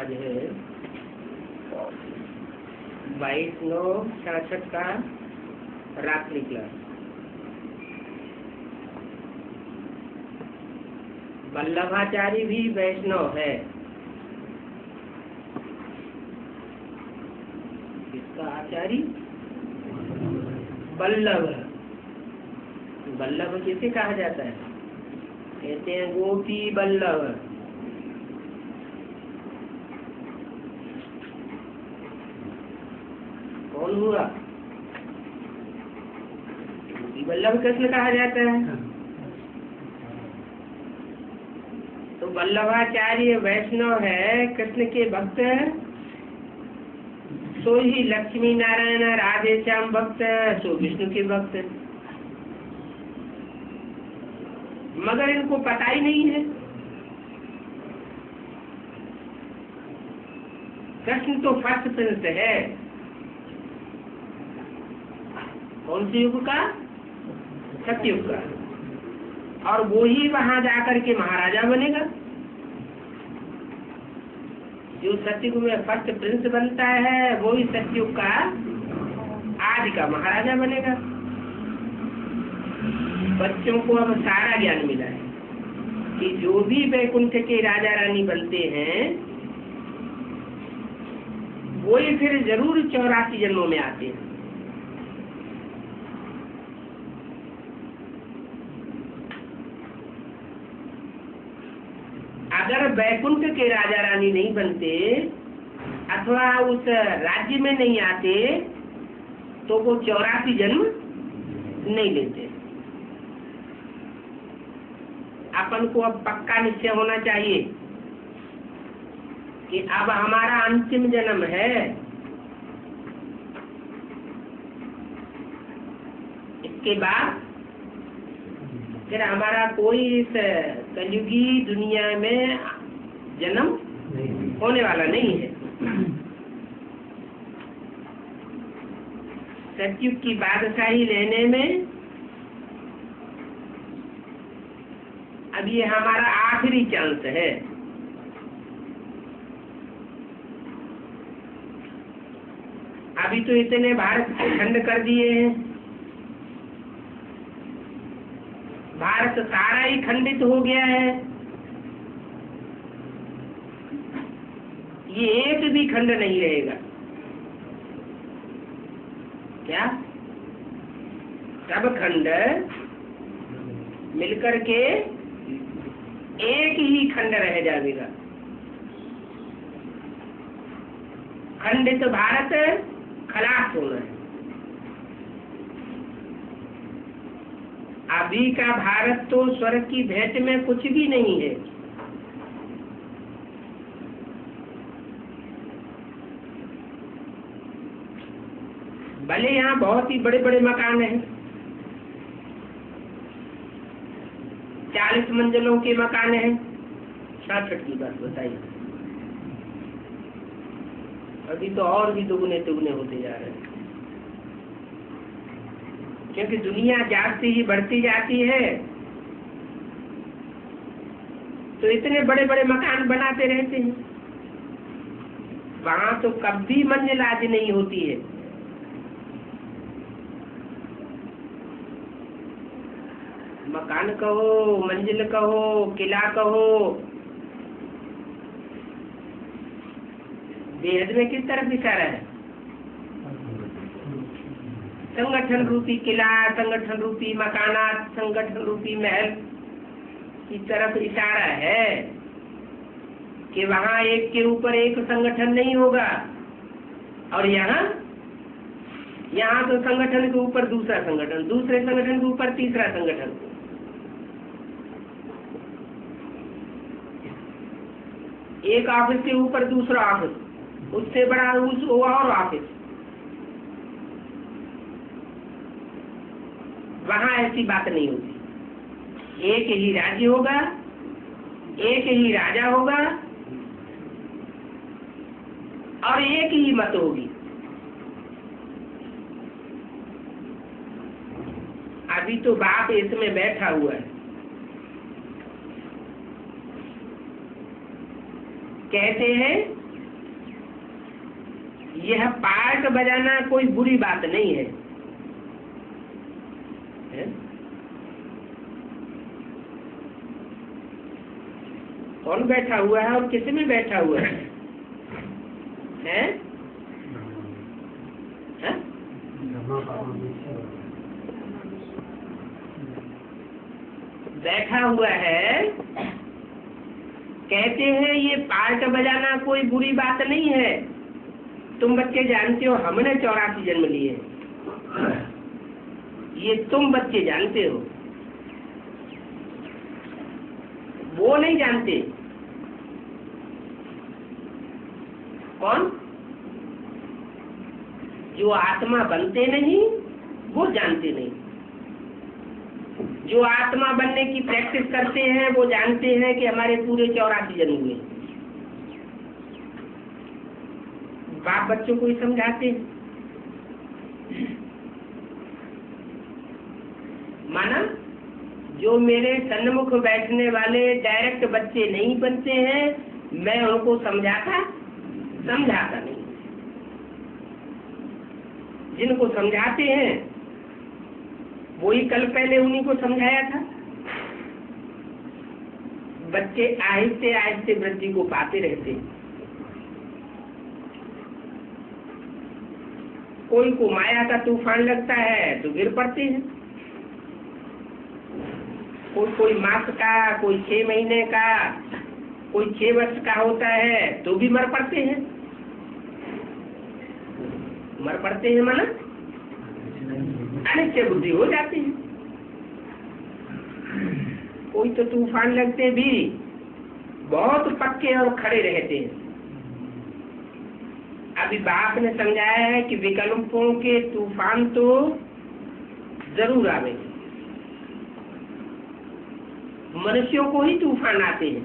आज है 22/9/66 का रात्रि क्लास। वल्लभाचार्य भी वैष्णव है। इसका आचार्य वल्लभ। वल्लभ किसे कहा जाता है? कहते हैं गोपी वल्लभ। कौन हुआ? गोपी वल्लभ कृष्ण कहा जाता है। तो वल्लभाचार्य वैष्णव है, कृष्ण के भक्त है। सो ही लक्ष्मी नारायण राधे श्याम भक्त है, सो विष्णु के भक्त है। मगर इनको पता ही नहीं है। कृष्ण तो फर्स्ट प्रिंस है। कौन से युग का? सतयुग का। और वो ही वहां जाकर के महाराजा बनेगा। जो सतयुग में फर्स्ट प्रिंस बनता है वो ही सतयुग का आदि का महाराजा बनेगा। बच्चों को अब सारा ज्ञान मिला है कि जो भी वैकुंठ के राजा रानी बनते हैं वो ही फिर जरूर 84 जन्मों में आते हैं। अगर वैकुंठ के राजा रानी नहीं बनते अथवा उस राज्य में नहीं आते तो वो 84 जन्म नहीं लेते। अपन को अब पक्का निश्चय होना चाहिए कि अब हमारा अंतिम जन्म है। इसके बाद फिर हमारा कोई इस कलयुगी दुनिया में जन्म होने वाला नहीं है। सतयुग की बादशाही लेने में अब ये हमारा आखिरी चांस है। अभी तो इतने भारत को खंड कर दिए हैं। भारत सारा ही खंडित हो गया है। ये एक भी खंड नहीं रहेगा। क्या? सब खंड मिलकर के एक ही खंड रह जाएगा। खंडित भारत खलास होना है। अभी का भारत तो स्वर्ग की भेंट में कुछ भी नहीं है। भले यहाँ बहुत ही बड़े बड़े मकान हैं, 40 मंजिलों के मकान हैं। 66 की बात बताइए। अभी तो और भी दुगने दुगने होते जा रहे हैं, क्योंकि दुनिया जाती ही बढ़ती जाती है। तो इतने बड़े बड़े मकान बनाते रहते हैं। वहां तो कभी मंजिल आदि नहीं होती है। मकान कहो, मंजिल कहो, किला कहो, बेहद में किस तरफ इशारा है? संगठन रूपी किला, संगठन रूपी मकानात, संगठन रूपी महल की तरफ इशारा है कि वहां एक के ऊपर एक संगठन नहीं होगा। और यहाँ तो संगठन के ऊपर दूसरा संगठन, दूसरे संगठन के ऊपर तीसरा संगठन। एक ऑफिस के ऊपर दूसरा ऑफिस, उससे बड़ा और ऑफिस। वहां ऐसी बात नहीं होती। एक ही राज्य होगा, एक ही राजा होगा और एक ही मत होगी। अभी तो बाप इसमें बैठा हुआ है। कहते हैं यह पार्ट बजाना कोई बुरी बात नहीं है, है? कौन बैठा हुआ है और किस में बैठा हुआ है? हैं? हैं? बैठा हुआ है, कहते हैं ये पार्ट बजाना कोई बुरी बात नहीं है। तुम बच्चे जानते हो हमने 84 जन्म लिए, ये तुम बच्चे जानते हो, वो नहीं जानते। कौन? जो आत्मा बनते नहीं वो जानते नहीं, जो आत्मा बनने की प्रैक्टिस करते हैं वो जानते हैं कि हमारे पूरे 84 जन्म हुए। बाप बच्चों को ही समझाते हैं, माना जो मेरे सन्मुख बैठने वाले डायरेक्ट बच्चे नहीं बनते हैं, मैं उनको समझाता नहीं। जिनको समझाते हैं वही कल पहले उन्हीं को समझाया था। बच्चे आहिस्ते आहिस्ते वृद्धि को पाते रहते हैं। कोई को माया का तूफान लगता है तो गिर पड़ते हैं, कोई मास का, कोई 6 महीने का, कोई 6 वर्ष का होता है तो भी मर पड़ते हैं। माना अनिश्चय बुद्धि हो जाती है। कोई तो तूफान लगते भी बहुत पक्के और खड़े रहते हैं। अभी बाप ने समझाया है कि विकल्पों के तूफान तो जरूर आवेंगे, मनुष्यों को ही तूफान आते हैं।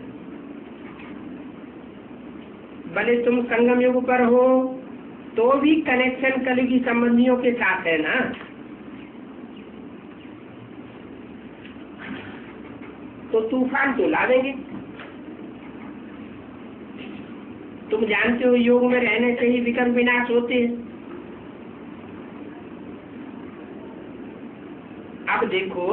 भले तुम संगम युग पर हो तो भी कनेक्शन कलयुगी संबंधियों के साथ है ना। तो तूफान तो लावेंगे। तुम जानते हो योग में रहने से ही विकल्प विनाश होते हैं। अब देखो,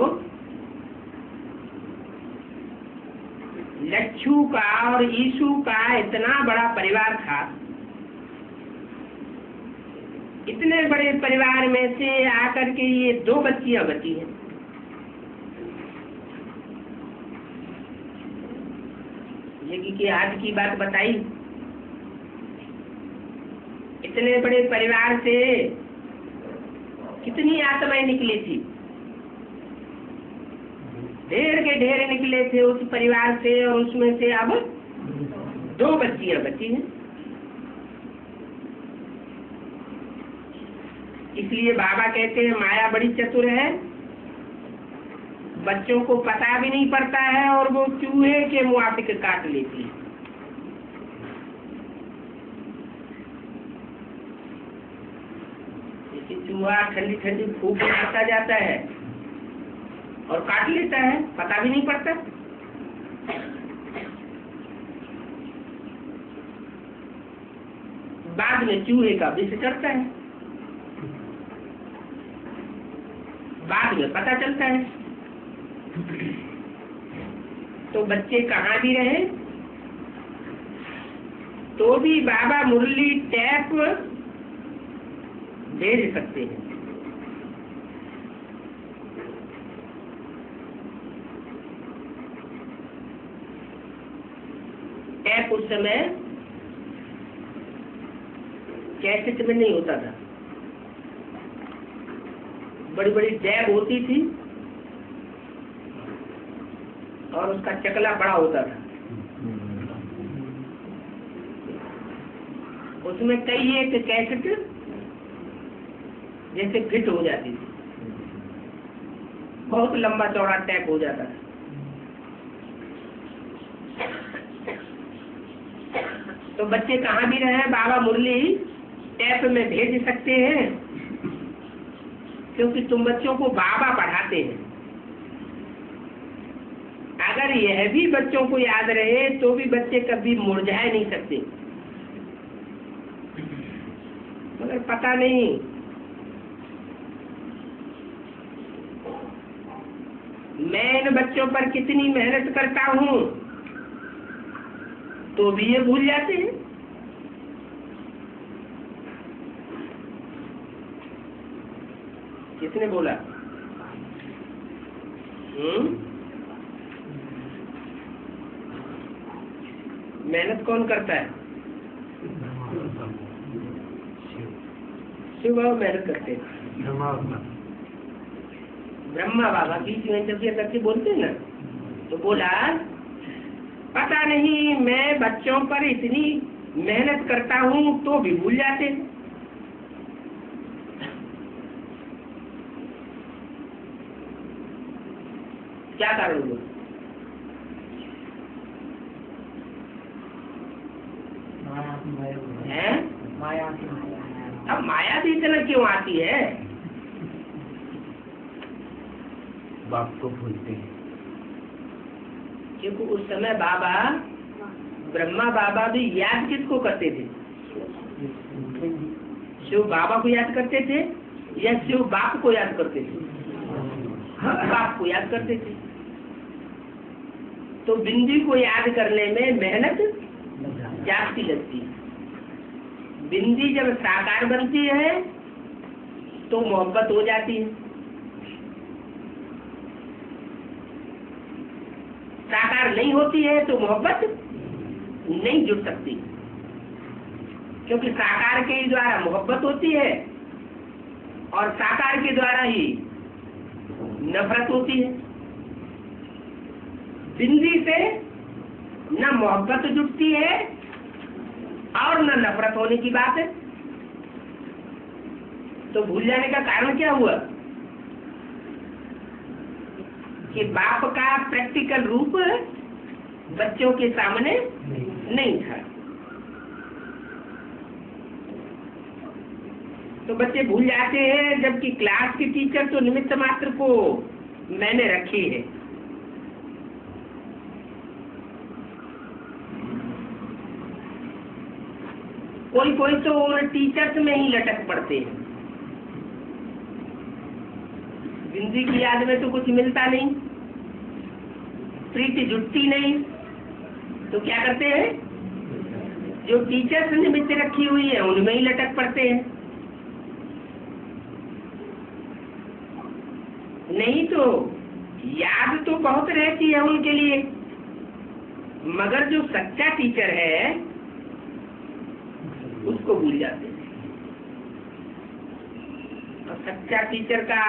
लच्छू का और ईशु का इतना बड़ा परिवार था। इतने बड़े परिवार में से आकर के ये 2 बच्चियां बची हैं। ये कि आज की बात बताई, इतने बड़े परिवार से कितनी आत्माएं निकली थी, ढेर के ढेर निकले थे उस परिवार से, और उसमें से अब 2 बच्चियां बची हैं। इसलिए बाबा कहते हैं माया बड़ी चतुर है, बच्चों को पता भी नहीं पड़ता है और वो चूहे के मुआफिक काट लेती है। जैसे चूहा ठंडी ठंडी फूंक मारता जाता है और काट लेता है, पता भी नहीं पड़ता। बाद में चूहे का विष चढ़ता है, बाद में पता चलता है। तो बच्चे कहाँ भी रहे तो भी बाबा मुरली टैप भेज सकते हैं। टैप उस समय कैसेट में नहीं होता था, बड़ी बड़ी टैप होती थी और उसका चकला बड़ा होता था। उसमें कई एक कैसेट जैसे फिट हो जाती थी, बहुत लंबा चौड़ा टैप हो जाता था। तो बच्चे कहाँ भी रहे बाबा मुरली टैप में भेज सकते हैं, क्योंकि तुम बच्चों को बाबा पढ़ाते हैं। अगर यह भी बच्चों को याद रहे तो भी बच्चे कभी मुरझाए नहीं सकते। मगर पता नहीं मैं इन बच्चों पर कितनी मेहनत करता हूँ तो भी ये भूल जाते हैं। किसने बोला? मेहनत कौन करता है? शिव बाबा मेहनत करते हैं। ब्रह्मा बाबा बीच में जब रख के बोलते हैं ना, तो बोला पता नहीं मैं बच्चों पर इतनी मेहनत करता हूँ तो भी भूल जाते हैं। क्या कारण हुआ? माया। अब माया भी इतना क्यों आती है? बाप को भूलते हैं। क्योंकि उस समय बाबा ब्रह्मा बाबा भी याद किसको करते थे? शिव बाबा को याद करते थे या शिव बाप को याद करते थे? बाप को याद करते थे। तो बिंदी को याद करने में मेहनत जाती लगती है। बिंदी जब साकार बनती है तो मोहब्बत हो जाती है। साकार नहीं होती है तो मोहब्बत नहीं जुड़ सकती, क्योंकि साकार के ही द्वारा मोहब्बत होती है और साकार के द्वारा ही नफरत होती है। बिंदी से न मोहब्बत जुटती है और न नफरत होने की बात है। तो भूल जाने का कारण क्या हुआ कि बाप का प्रैक्टिकल रूप बच्चों के सामने नहीं था। तो बच्चे भूल जाते हैं, जबकि क्लास के टीचर तो निमित्त मात्र को मैंने रखी है। कोई तो टीचर्स में ही लटक पड़ते हैं। जिंदगी की याद में तो कुछ मिलता नहीं, प्रीति जुटती नहीं, तो क्या करते हैं? जो टीचर्स निमित्त रखी हुई है उनमें ही लटक पड़ते हैं। नहीं तो याद तो बहुत रहती है उनके लिए, मगर जो सच्चा टीचर है उसको भूल जाते हैं। और सच्चा टीचर का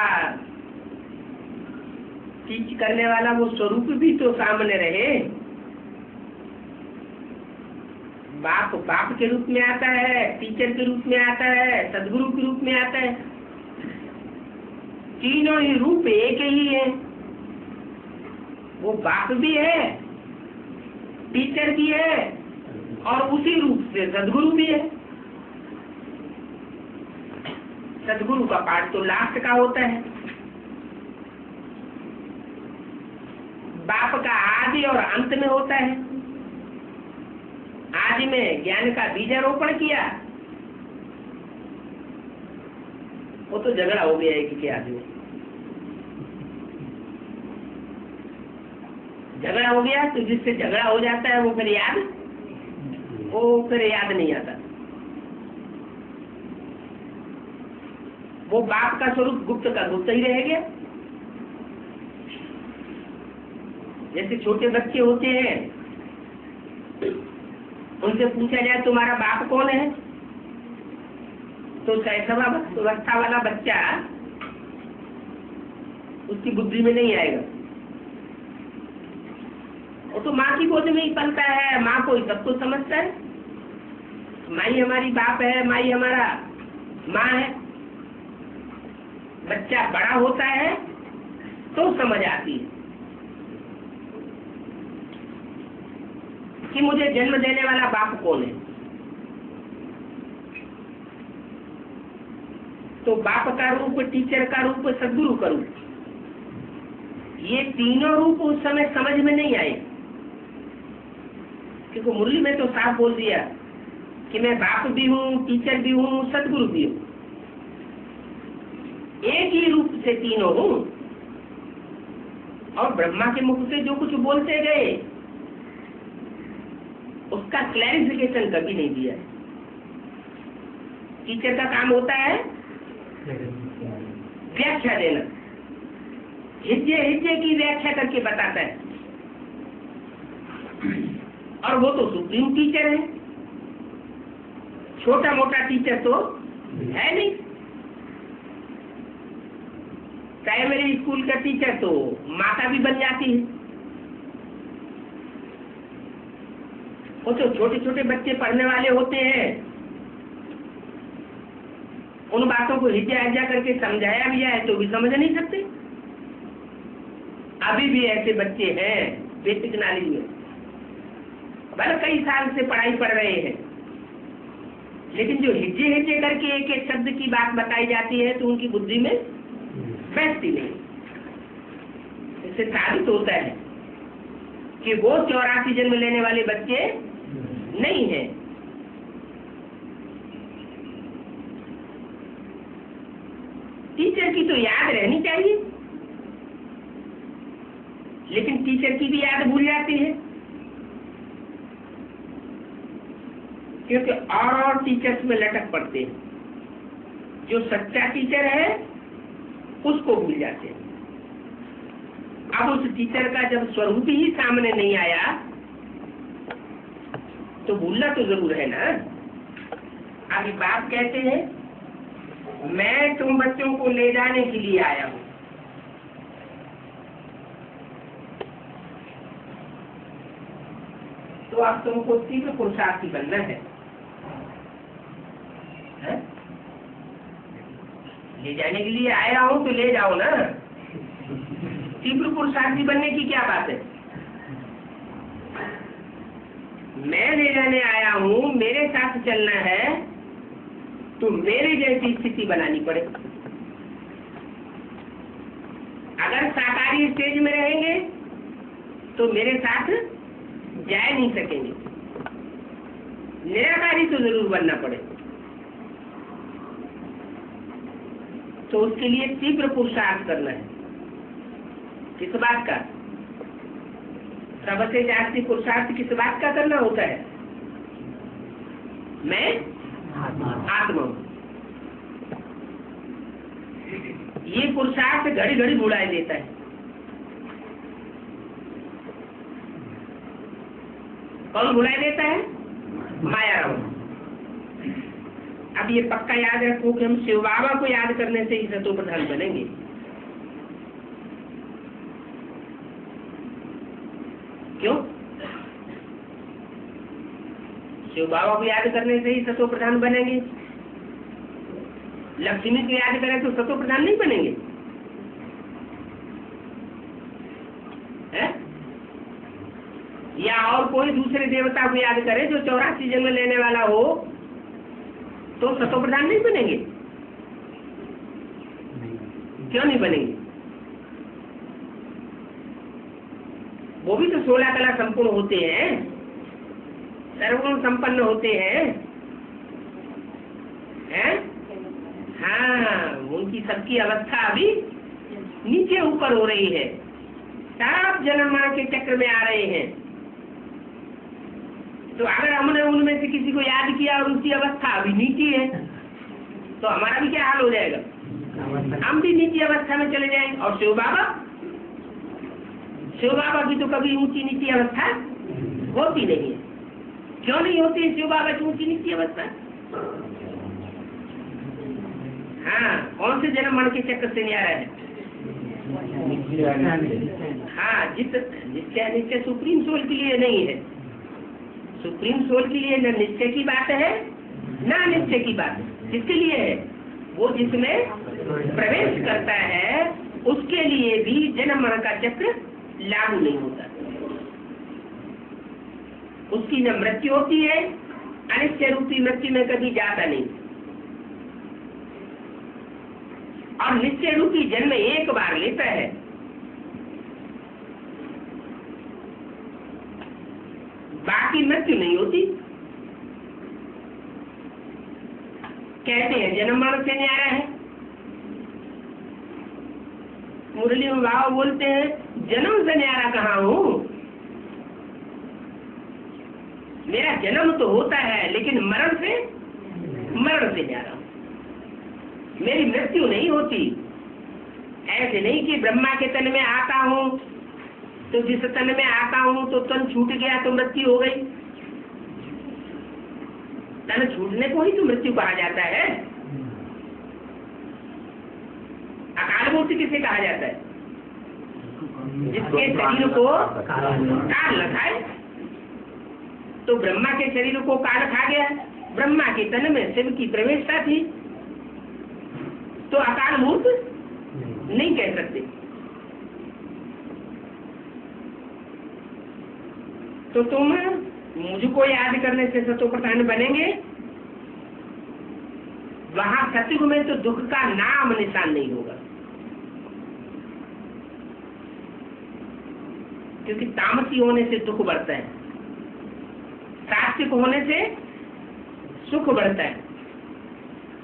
टीच करने वाला वो स्वरूप भी तो सामने रहे। बाप बाप के रूप में आता है, टीचर के रूप में आता है, सदगुरु के रूप में आता है। तीनों ही रूप एक ही है। वो बाप भी है, टीचर भी है और उसी रूप से सदगुरु भी है। सदगुरु का पाठ तो लास्ट का होता है। बाप का आदि और अंत में होता है। आदि में ज्ञान का बीजारोपण किया, वो तो झगड़ा हो गया है कि आदमी झगड़ा हो गया, तो जिससे झगड़ा हो जाता है वो फिर याद नहीं आता। वो बाप का स्वरूप गुप्त का गुप्त ही रह गया। जैसे छोटे बच्चे होते हैं, उनसे पूछा जाए तुम्हारा बाप कौन है, तो शैशव अवस्था वाला बच्चा उसकी बुद्धि में नहीं आएगा। वो तो माँ की गोद में ही पलता है, माँ को ही सब कुछ समझता है। माई हमारी बाप है, माई हमारा माँ है। बच्चा बड़ा होता है तो समझ आती है कि मुझे जन्म देने वाला बाप कौन है। तो बाप का रूप, टीचर का रूप, सदगुरु का रूप, ये तीनों रूप उस समय समझ में नहीं आए। क्योंकि मुरली में तो साफ बोल दिया कि मैं बाप भी हूँ, टीचर भी हूँ, सदगुरु भी हूँ। एक ही रूप से तीनों हूँ। और ब्रह्मा के मुख से जो कुछ बोलते गए उसका क्लैरिफिकेशन कभी नहीं दिया। टीचर का काम होता है व्याख्या देना, हिज्जे हिज्जे की व्याख्या करके बताता है। और वो तो सुप्रीम टीचर है, छोटा मोटा टीचर तो है नहीं। प्राइमरी स्कूल का टीचर तो माता भी बन जाती है। वो तो छोटे छोटे बच्चे पढ़ने वाले होते हैं, उन बातों को हिज्जा हिज्जा करके समझाया भी जाए तो भी समझ नहीं सकते। अभी भी ऐसे बच्चे हैं बेसिक नॉलेज में, भले कई साल से पढ़ाई पढ़ रहे हैं, लेकिन जो हिज्जे हिज्जे करके एक एक शब्द की बात बताई जाती है तो उनकी बुद्धि में बैठती नहीं। इससे साबित होता है कि वो 84 जन्म लेने वाले बच्चे नहीं हैं। टीचर की तो याद रहनी चाहिए, लेकिन टीचर की भी याद भूल जाती है, क्योंकि और टीचर्स में लटक पड़ते हैं। जो सच्चा टीचर है उसको भूल जाते हैं। अब उस टीचर का जब स्वरूप ही सामने नहीं आया तो भूलना तो जरूर है ना। अभी बाप कहते हैं मैं तुम बच्चों को ले जाने के लिए आया हूं। तो अब तुमको तीव्र पुरुषार्थी बनना है? ले जाने के लिए आया हूं तो ले जाओ ना। तीव्र पुरुषार्थी बनने की क्या बात है? मैं ले जाने आया हूं, मेरे साथ चलना है तो मेरे जैसी स्थिति बनानी पड़े। अगर साकारी स्टेज में रहेंगे तो मेरे साथ जा नहीं सकेंगे, निराकारी तो जरूर बनना पड़े। तो उसके लिए तीव्र पुरुषार्थ करना है। किस बात का? सबसे जास्ती पुरुषार्थ किस बात का करना होता है? मैं आत्मा हूं। ये पुरुषार्थ घड़ी घड़ी बुलाए देता है। कौन बुलाए देता है? माया राम। अब ये पक्का याद रखो कि हम शिव बाबा को याद करने से ही सतो प्रधान बनेंगे। क्यों? शिव बाबा को याद करने से ही सतो प्रधान बनेंगे। लक्ष्मी को याद करें तो सतो प्रधान नहीं बनेंगे? है? या और कोई दूसरे देवता को याद करे जो 84 जन्म लेने वाला हो तो सतो प्रधान नहीं बनेंगे? क्यों नहीं बनेंगे? वो भी तो 16 कला संपूर्ण होते हैं, सर्वगुण संपन्न होते हैं। हाँ, उनकी सबकी अवस्था अभी नीचे ऊपर हो रही है, सब जन्म मरण के चक्र में आ रहे हैं। तो अगर हमने उनमें से किसी को याद किया और उसकी अवस्था अभी नीची है तो हमारा भी क्या हाल हो जाएगा? हम भी नीची अवस्था में चले जाएंगे। और शिव बाबा की तो कभी ऊंची नीची अवस्था होती नहीं है। क्यों नहीं होती है शिव बाबा की ऊंची नीची अवस्था? हाँ, कौन से जन्म मरण के चक्कर से नहीं आ रहा है? हाँ, जिसका निश्चय सुप्रीम सोल के लिए नहीं है। सुप्रीम सोल के लिए न निश्चय की बात है न अनिश्चय की बात है। किसके लिए है? वो जिसमें प्रवेश करता है उसके लिए भी जन्म मरण का चक्र लागू नहीं होता। उसकी न मृत्यु होती है, अनिश्चय रूपी मृत्यु में कभी जाता नहीं। और निश्चय रूपी जन्म एक बार लेता है। बाकी मृत्यु नहीं होती। कहते हैं जन्म मरण से न्यारा है। मुरली में बाबा बोलते हैं जन्म से न्यारा कहाँ हूँ, मेरा जन्म तो होता है लेकिन मरण से न्यारा हूँ, मेरी मृत्यु नहीं होती। ऐसे नहीं कि ब्रह्मा के तन में आता हूँ तो जिस तन में आता हूँ तो तन छूट गया तो मृत्यु हो गई। तन छूटने को ही तो मृत्यु कहा जाता है। अकाल मूर्ति किसे कहा जाता है? जिसके शरीर को काल न खाए। तो ब्रह्मा के शरीर को काल खा गया, ब्रह्मा के तन में शिव की प्रवेशता थी, तो अकाल मूर्त नहीं कह सकते। तो तुम मुझको याद करने से सतो प्रधान बनेंगे, वहां सतयुग में तो दुख का नाम निशान नहीं होगा, क्योंकि तामसी होने से दुख बढ़ता है, सात्विक होने से सुख बढ़ता है।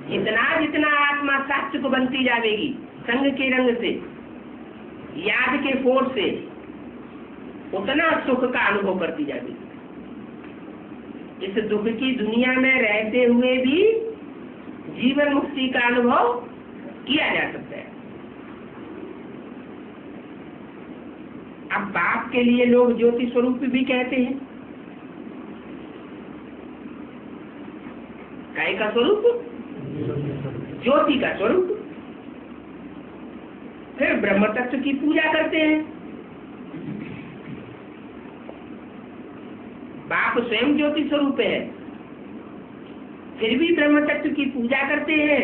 जितना जितना आत्मा सात्विक बनती जाएगी संग के रंग से, याद के फोर से, उतना सुख का अनुभव करती जाएगी। इस दुख की दुनिया में रहते हुए भी जीवन मुक्ति का अनुभव किया जा सकता है। अब बाप के लिए लोग ज्योति स्वरूप भी कहते हैं। काय का स्वरूप? ज्योति का स्वरूप। फिर ब्रह्म तत्व की पूजा करते हैं। बाप स्वयं ज्योति स्वरूप है, फिर भी ब्रह्म तत्व की पूजा करते हैं।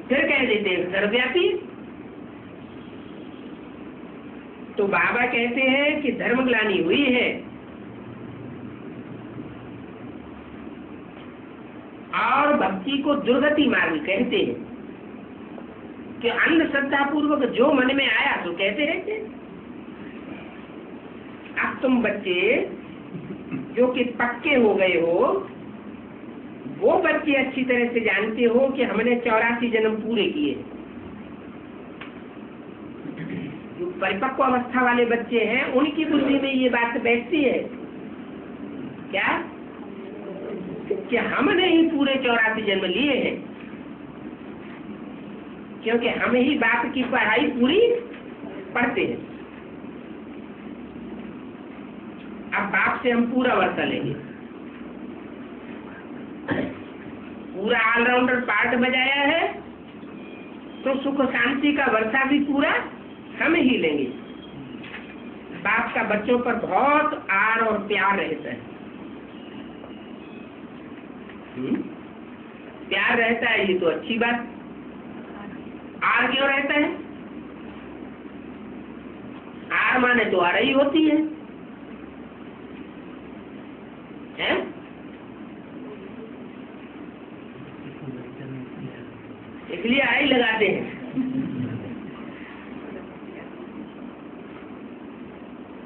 फिर कह देते हैं सर्वव्यापी। तो बाबा कहते हैं कि धर्मग्लानि हुई है और भक्ति को दुर्गति मार्ग कहते हैं कि अंधश्रद्धा पूर्वक जो मन में आया तो कहते रहते। अब तुम बच्चे जो कि पक्के हो गए हो, वो बच्चे अच्छी तरह से जानते हो कि हमने 84 जन्म पूरे किए। जो परिपक्व अवस्था वाले बच्चे हैं उनकी बुद्धि में ये बात बैठती है क्या कि हमने ही पूरे 84 जन्म लिए हैं, क्योंकि हम ही बाप की पढ़ाई पूरी पढ़ते हैं। अब बाप से हम पूरा वर्षा लेंगे, पूरा ऑलराउंडर पार्ट बजाया है, तो सुख शांति का वर्षा भी पूरा हम ही लेंगे। बाप का बच्चों पर बहुत आर और प्यार रहता है। प्यार रहता है, ये तो अच्छी बात। आर क्यों रहता है? आर माने तो आ रही होती है, हैं? इसलिए आई लगाते हैं।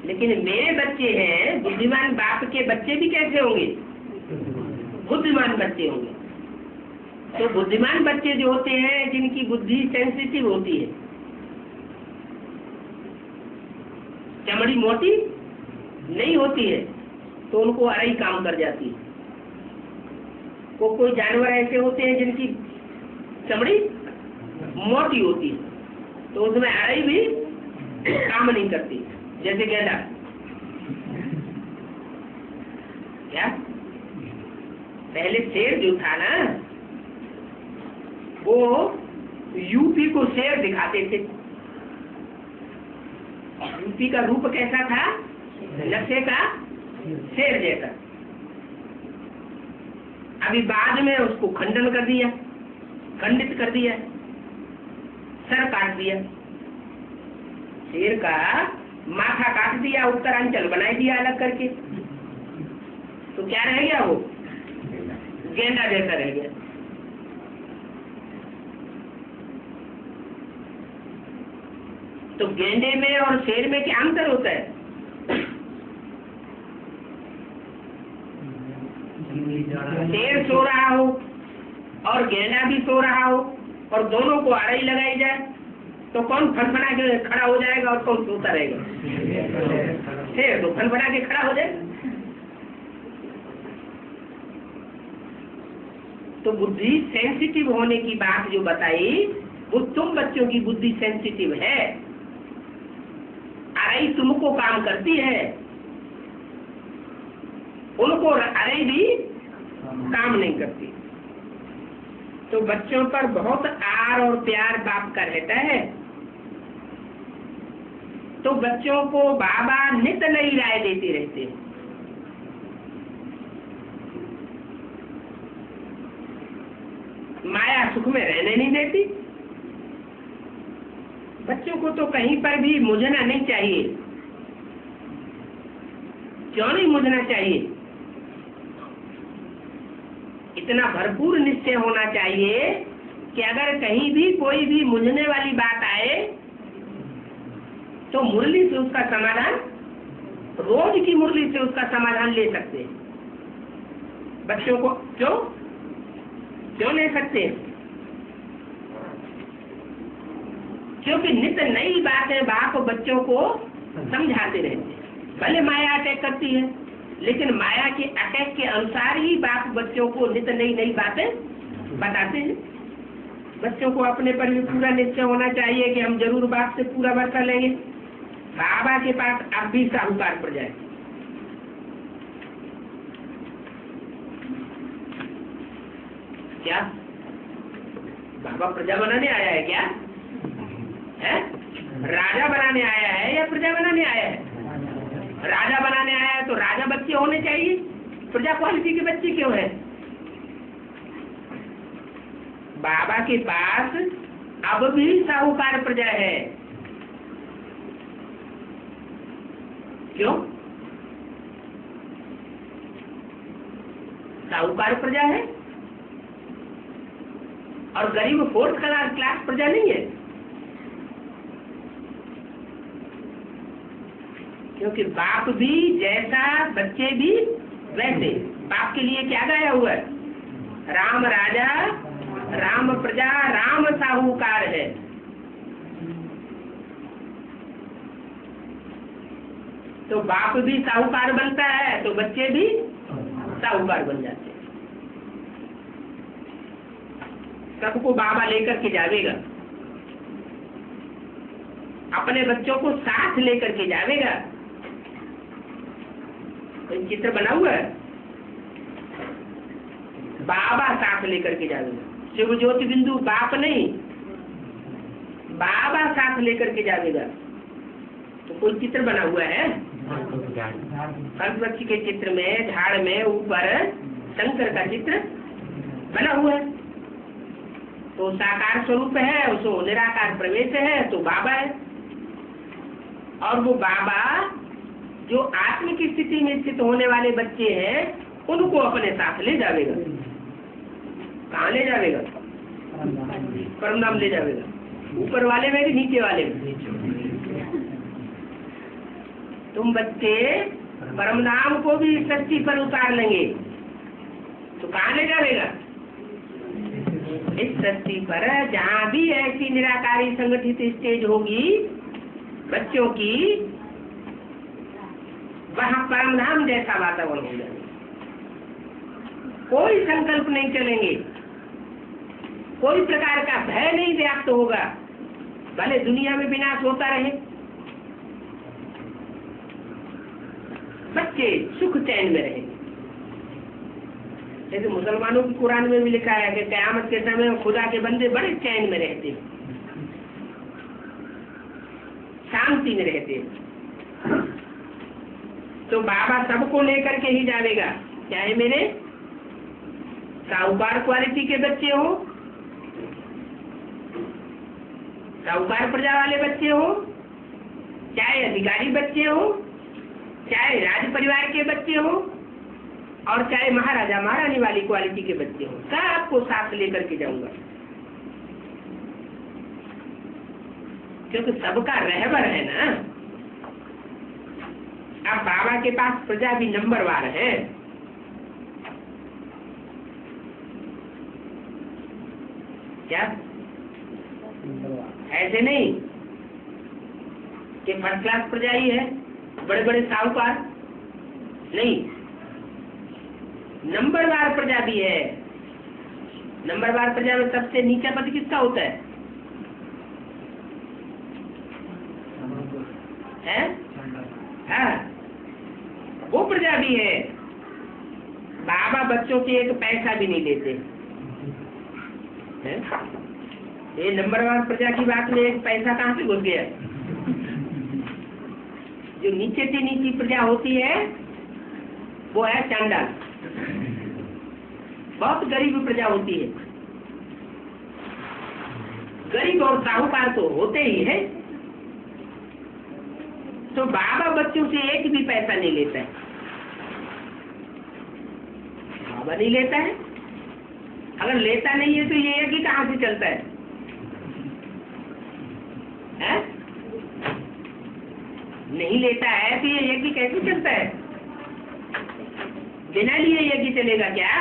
लेकिन मेरे बच्चे हैं बुद्धिमान, बाप के बच्चे भी कैसे होंगे? बुद्धिमान बच्चे होंगे। तो बुद्धिमान बच्चे जो होते हैं, जिनकी बुद्धि सेंसिटिव होती है, चमड़ी मोटी नहीं होती है, तो उनको अराई काम कर जाती है। कोई जानवर ऐसे होते हैं जिनकी चमड़ी मोटी होती है, तो उसमें अराई भी काम नहीं करती, जैसे गेंडा। क्या पहले शेर जो था ना, वो यूपी को शेर दिखाते थे। यूपी का रूप कैसा था? नक्शे का शेर जैसा। अभी बाद में उसको खंडन कर दिया, खंडित कर दिया, सर काट दिया, शेर का माथा काट दिया, उत्तरांचल बनाई दिया अलग करके। तो क्या रह गया? वो गेंडा जैसा रह गया। तो गेंडे में और शेर में क्या अंतर होता है? शेर सो रहा हो और और गेंडा भी सो रहा हो और दोनों को अड़ई लगाई जाए तो कौन फनफना के खड़ा हो जाएगा और कौन सोता रहेगा? शेर तो फनफना के खड़ा हो जाए। तो बुद्धि सेंसिटिव होने की बात जो बताई वो तुम बच्चों की बुद्धि सेंसिटिव है, अड़ई तुमको काम करती है, उनको अड़ई भी काम नहीं करती। तो बच्चों पर बहुत आर और प्यार बाप का रहता है। तो बच्चों को बाबा नित नई राय देते रहते हैं। माया सुख में रहने नहीं देती। बच्चों को तो कहीं पर भी मुझना नहीं चाहिए। क्यों नहीं मुझना चाहिए? इतना भरपूर निश्चय होना चाहिए कि अगर कहीं भी कोई भी मुझने वाली बात आए तो मुरली से उसका समाधान, रोज की मुरली से उसका समाधान ले सकते हैं। बच्चों को क्यों ले सकते हैं? क्योंकि नित्य नई बातें बाप बच्चों को समझाते रहते हैं। भले माया अटैक करती है, लेकिन माया के अटैक के अनुसार ही बाप बच्चों को नित्य नई बातें बताते हैं। बच्चों को अपने पर भी पूरा निश्चय होना चाहिए कि हम जरूर बाप से पूरा वर्षा लेंगे। बाबा के पास अब भी साहूकार पड़ जाए। क्या बाबा प्रजा बनाने आया है? क्या है? राजा बनाने आया है या प्रजा बनाने आया है? राजा बनाने आया है तो राजा बच्चे होने चाहिए। प्रजा क्वालिटी के बच्चे क्यों है? बाबा के पास अब भी साहूकार प्रजा है। क्यों? साहूकार प्रजा है और गरीब फोर्थ क्लास प्रजा नहीं है। क्योंकि बाप भी जैसा बच्चे भी वैसे। बाप के लिए क्या गाया हुआ है? राम राजा राम प्रजा राम साहूकार है। तो बाप भी साहूकार बनता है तो बच्चे भी साहूकार बन जाते हैं। सबको बाबा लेकर के जावेगा, अपने बच्चों को साथ लेकर के जावेगा। कोई चित्र बना हुआ है? बाबा साथ लेकर के जावेगा। शिव ज्योति बिंदु बाप नहीं, बाबा साथ लेकर के जावेगा। तो कोई चित्र बना हुआ है? कल्पवृक्ष के चित्र में झाड़ में ऊपर शंकर का चित्र बना हुआ है। तो साकार स्वरूप है, उसको निराकार प्रवेश है तो बाबा है। और वो बाबा जो आत्म की स्थिति में स्थित होने वाले बच्चे हैं उनको अपने साथ ले जावेगा। कहाँ ले जावेगा? परमधाम ले जावेगा। ऊपर वाले में कि नीचे वाले में? तुम बच्चे परमधाम को भी सच्ची पर उतार लेंगे तो कहाँ ले जावेगा? इस सृष्टि पर जहाँ भी ऐसी निराकारी संगठित स्टेज होगी बच्चों की, वहाँ परमधाम जैसा वातावरण हो जाएगा। कोई संकल्प नहीं चलेंगे, कोई प्रकार का भय नहीं व्याप्त होगा। भले दुनिया में विनाश होता रहे, बच्चे सुख चैन में रहेंगे। जैसे मुसलमानों की कुरान में भी लिखा है कि क़यामत के समय में खुदा के बंदे बड़े चैन में रहते हैं, शांति में रहते हैं। तो बाबा सबको लेकर के ही जाएगा, चाहे मेरे साहूकार क्वालिटी के बच्चे हो, साहूकार प्रजा वाले बच्चे हो, चाहे अधिकारी बच्चे हो, चाहे राज परिवार के बच्चे हो, और चाहे महाराजा महारानी वाली क्वालिटी के बच्चे हो, सबको साथ लेकर के जाऊंगा। क्योंकि सबका रहबर है ना। अब बाबा के पास प्रजा भी नंबरवार है। क्या? ऐसे नहीं कि फर्स्ट क्लास प्रजा ही है, बड़े बड़े साहूकार नहीं, नंबरवार प्रजा भी है। नंबरवार प्रजा में सबसे नीचा पद किसका होता है? हाँ, वो प्रजा भी है। बाबा बच्चों से एक पैसा भी नहीं लेते हैं। ये नंबरवार प्रजा की बात में एक पैसा कहाँ से घुस गया? जो नीचे से नीची प्रजा होती है वो है चांडाल, बहुत गरीब प्रजा होती है। गरीब और साहूकार तो होते ही है। तो बाबा बच्चों से एक भी पैसा नहीं लेता है। बाबा नहीं लेता है। अगर लेता नहीं है तो ये यज्ञ कहाँ से चलता है? नहीं लेता है तो ये यज्ञ कैसे चलता है? बिना लिए यज्ञ चलेगा क्या?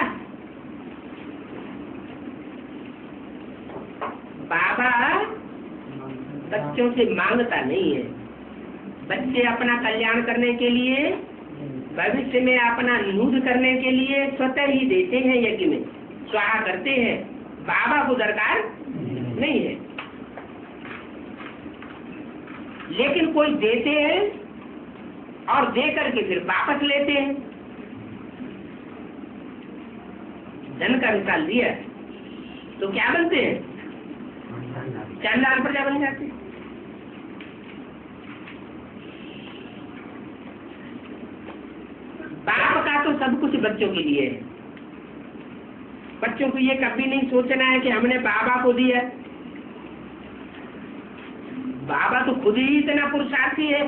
बाबा बच्चों से मांगता नहीं है। बच्चे अपना कल्याण करने के लिए, भविष्य में अपना निधि करने के लिए स्वतः ही देते हैं, यज्ञ में स्वाहा करते हैं। बाबा को दरकार नहीं है। लेकिन कोई देते हैं और दे करके फिर वापस लेते हैं। धन का निकाल दिया तो क्या बनते हैं? चांडाल प्रजा बन जाते हैं। बाप का तो सब कुछ बच्चों के लिए है। बच्चों को ये कभी नहीं सोचना है कि हमने बाबा को दिया। बाबा तो खुद ही इतना पुरुषार्थी है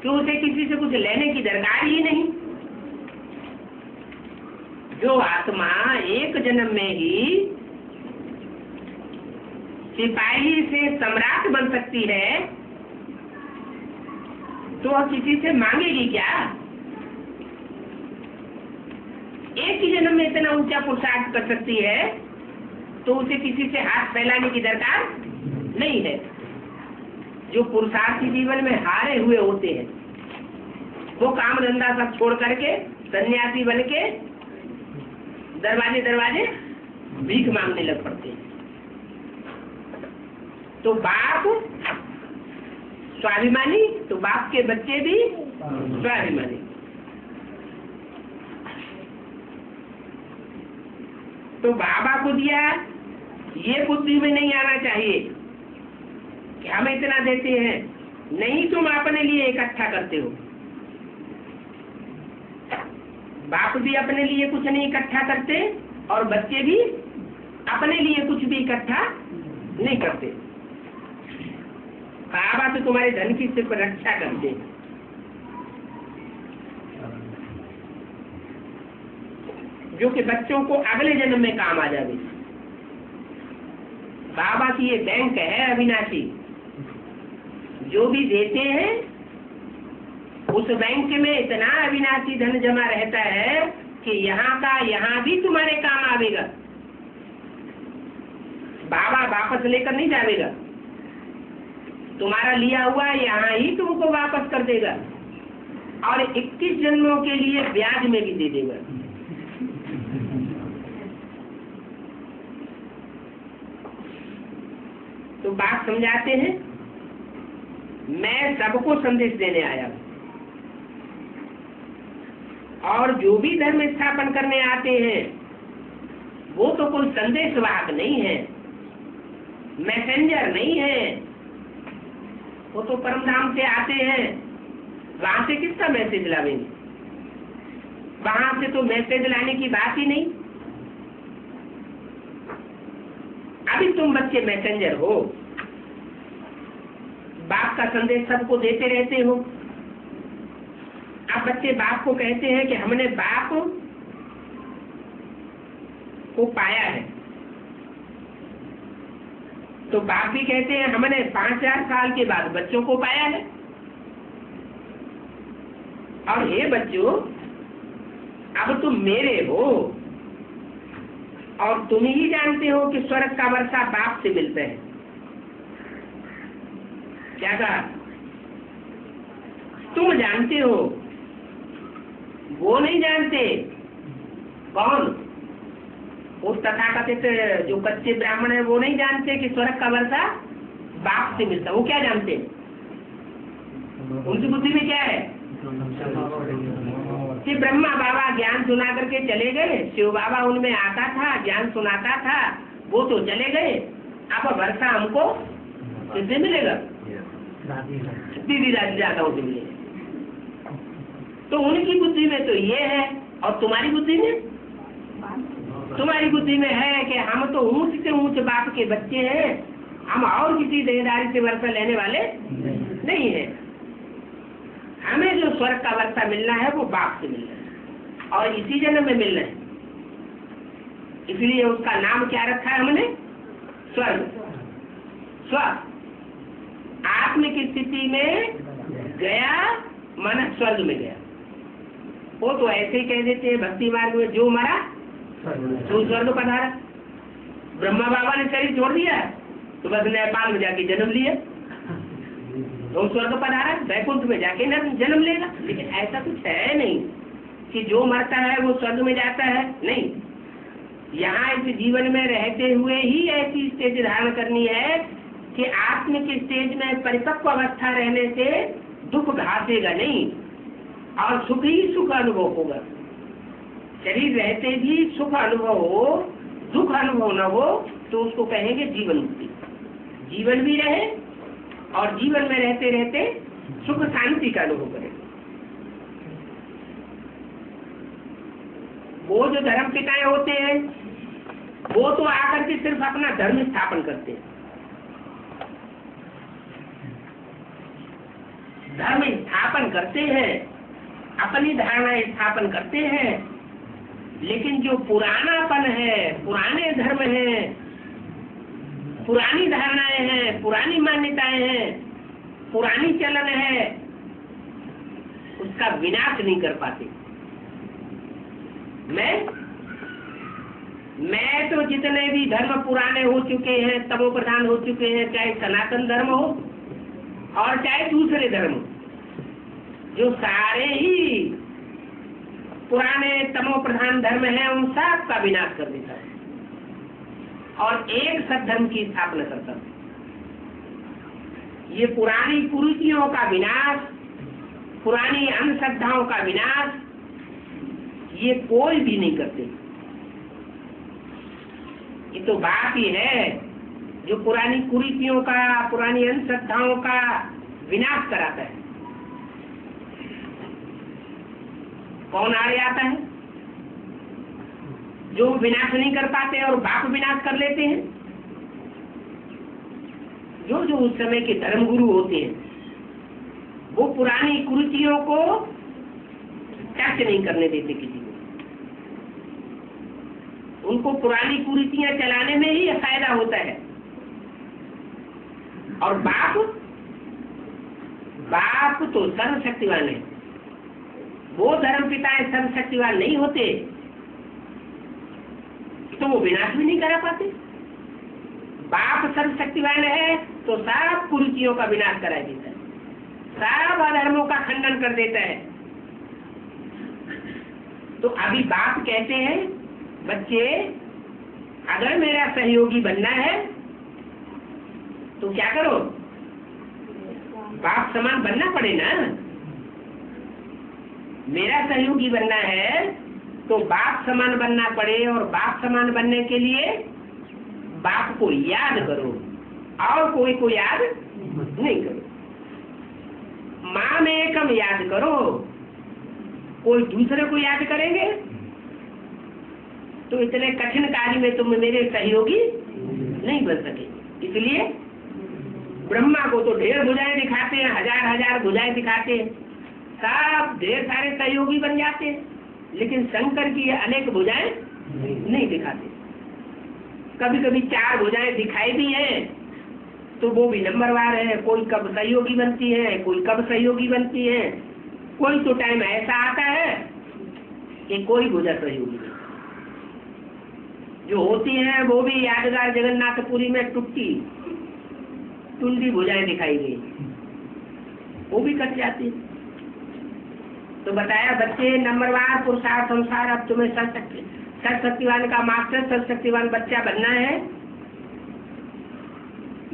कि उसे किसी से कुछ लेने की दरकार ही नहीं। जो आत्मा एक जन्म में ही सिपाही से सम्राट बन सकती है तो वह किसी से मांगेगी क्या? एक ही जन्म में इतना ऊंचा पुरुषार्थ कर सकती है तो उसे किसी से हाथ फैलाने की दरकार नहीं है। जो पुरुषार्थी जीवन में हारे हुए होते हैं वो काम धंधा सब छोड़ करके सन्यासी बन के दरवाजे दरवाजे भीख मांगने लग पड़ते हैं। तो बाप स्वाभिमानी तो बाप के बच्चे भी स्वाभिमानी। तो बाबा को दिया ये बुद्धि में नहीं आना चाहिए कि हम इतना देते हैं। नहीं, तुम अपने लिए इकट्ठा करते हो। बाप भी अपने लिए कुछ नहीं इकट्ठा करते और बच्चे भी अपने लिए कुछ भी इकट्ठा नहीं करते। बाबा तो तुम्हारे धन की सिर्फ रक्षा करते हैं। जो कि बच्चों को अगले जन्म में काम आ जाए। बाबा की ये बैंक है अविनाशी। जो भी देते हैं उस बैंक में इतना अविनाशी धन जमा रहता है कि यहाँ का यहाँ भी तुम्हारे काम आवेगा। बाबा वापस लेकर नहीं जाएगा, तुम्हारा लिया हुआ यहाँ ही तुमको वापस कर देगा और 21 जन्मों के लिए ब्याज में भी दे देगा। तो बात समझाते हैं। मैं सबको संदेश देने आया हूं और जो भी धर्म स्थापन करने आते हैं वो तो कोई संदेश वाहक नहीं है, मैसेंजर नहीं है। वो तो परमधाम से आते हैं, वहां से किसका मैसेज लावेंगे? वहां से तो मैसेज लाने की बात ही नहीं। अभी तुम बच्चे मैसेंजर हो, बाप का संदेश सबको देते रहते हो। अब बच्चे बाप को कहते हैं कि हमने बाप को पाया है, तो बाप भी कहते हैं हमने 5000 साल के बाद बच्चों को पाया है। और हे बच्चों, अब तुम मेरे हो, और तुम ही जानते हो कि स्वर्ग का वर्षा बाप से मिलता है। क्या कहा? तुम जानते हो, वो नहीं जानते। कौन? उस तथाकथित जो कच्चे ब्राह्मण है वो नहीं जानते कि स्वर्ग का वर्षा बाप से मिलता। वो क्या जानते? उनकी बुद्धि में क्या है कि ब्रह्मा बाबा ज्ञान सुना करके चले गए, शिव बाबा उनमें आता था, ज्ञान सुनाता था, वो तो चले गए, अब वर्षा हमको किससे मिलेगा? दीदी दादी दादाओं से मिलेगा। तो उनकी बुद्धि में तो ये है, और तुम्हारी बुद्धि में? तुम्हारी बुद्धि में है कि हम तो ऊंच से ऊंच बाप के बच्चे हैं, हम और किसी देहदारी से वर्षा लेने वाले नहीं है। हमें जो स्वर्ग का वर्षा मिलना है वो बाप से मिलना है, और इसी जन्म में मिलना है। इसलिए उसका नाम क्या रखा है हमने? स्वर्ग। स्वर्ग आत्म की स्थिति में गया, मन स्वर्ग में गया। वो तो ऐसे ही कह देते हैं भक्ति मार्ग में, जो मरा तो स्वर्ग पधारा। ब्रह्मा बाबा ने शरीर छोड़ दिया तो बस नेपाल में जाके जन्म लिया, तो स्वर्ग पधारा, वैकुंठ में जाके जन्म लेगा। लेकिन ऐसा कुछ है नहीं कि जो मरता है वो स्वर्ग में जाता है, नहीं। यहाँ इस जीवन में रहते हुए ही ऐसी स्टेज धारण करनी है कि आत्मिक स्टेज में परिपक्व अवस्था रहने से दुख घासेगा नहीं, और सुख ही सुख अनुभव होगा। शरीर रहते भी सुख अनुभव हो, दुख अनुभव न हो, तो उसको कहेंगे जीवन मुक्ति। जीवन भी रहे और जीवन में रहते रहते सुख शांति का अनुभव करें। वो जो धर्म पिताएं होते हैं वो तो आकर के सिर्फ अपना धर्म स्थापन करते हैं, धर्म स्थापन करते हैं, अपनी धारणा स्थापन करते हैं। लेकिन जो पुरानापन है, पुराने धर्म है, पुरानी धारणाएं हैं, पुरानी मान्यताएं हैं, पुरानी चलन है, उसका विनाश नहीं कर पाते। मैं तो जितने भी धर्म पुराने हो चुके हैं, तमो प्रधान हो चुके हैं, चाहे सनातन धर्म हो और चाहे दूसरे धर्म, जो सारे ही पुराने तमो प्रधान धर्म हैं, उन सब का विनाश कर देता है और एक सद्धर्म की स्थापना करता है। ये पुरानी कुरीतियों का विनाश, पुरानी अंधश्रद्धाओं का विनाश, ये कोई भी नहीं करते। ये तो बात ही है जो पुरानी कुरीतियों का, पुरानी अंधश्रद्धाओं का विनाश कराता है। कौन आड़े आता है? जो विनाश नहीं कर पाते और बाप विनाश कर लेते हैं। जो जो उस समय के धर्मगुरु होते हैं वो पुरानी कुरीतियों को टच नहीं करने देते किसी को। उनको पुरानी कुरीतियां चलाने में ही फायदा होता है। और बाप तो सर्वशक्तिवान है। वो धर्म पिताएं सर्वशक्तिवान नहीं होते तो वो विनाश भी नहीं करा पाते। बाप सर्वशक्तिवान है तो सब कुरीतियों का विनाश करा देता है, सब अधर्मों का खंडन कर देता है। तो अभी बाप कहते हैं, बच्चे अगर मेरा सहयोगी बनना है तो क्या करो? बाप समान बनना पड़े ना। मेरा सहयोगी बनना है तो बाप समान बनना पड़े, और बाप समान बनने के लिए बाप को याद करो और कोई को याद नहीं करो। माँ में एकम याद करो, कोई दूसरे को याद करेंगे तो इतने कठिन कार्य में तुम मेरे सहयोगी नहीं बन सके। इसलिए ब्रह्मा को तो ढेर भुजाएं दिखाते हैं, हजार हजार भुजाएं दिखाते हैं, सब ढेर सारे सहयोगी बन जाते हैं। लेकिन शंकर की अनेक भुजाएं नहीं दिखाते। कभी कभी 4 भुजाएं दिखाई भी हैं तो वो भी नंबरवार है, कोई कब सहयोगी बनती है, कोई कब सहयोगी बनती है। कोई तो टाइम ऐसा आता है कि कोई भुजा सहयोगी नहीं। जो होती हैं वो भी यादगार जगन्नाथपुरी में टुंडी भुजाएं दिखाई गई, वो भी कट जाती है। तो बताया बच्चे नंबरवार पुरुषार्थ अनुसार अब तुम्हें सर्वशक्तिवान का मास्टर सर्वशक्तिवान बच्चा बनना है।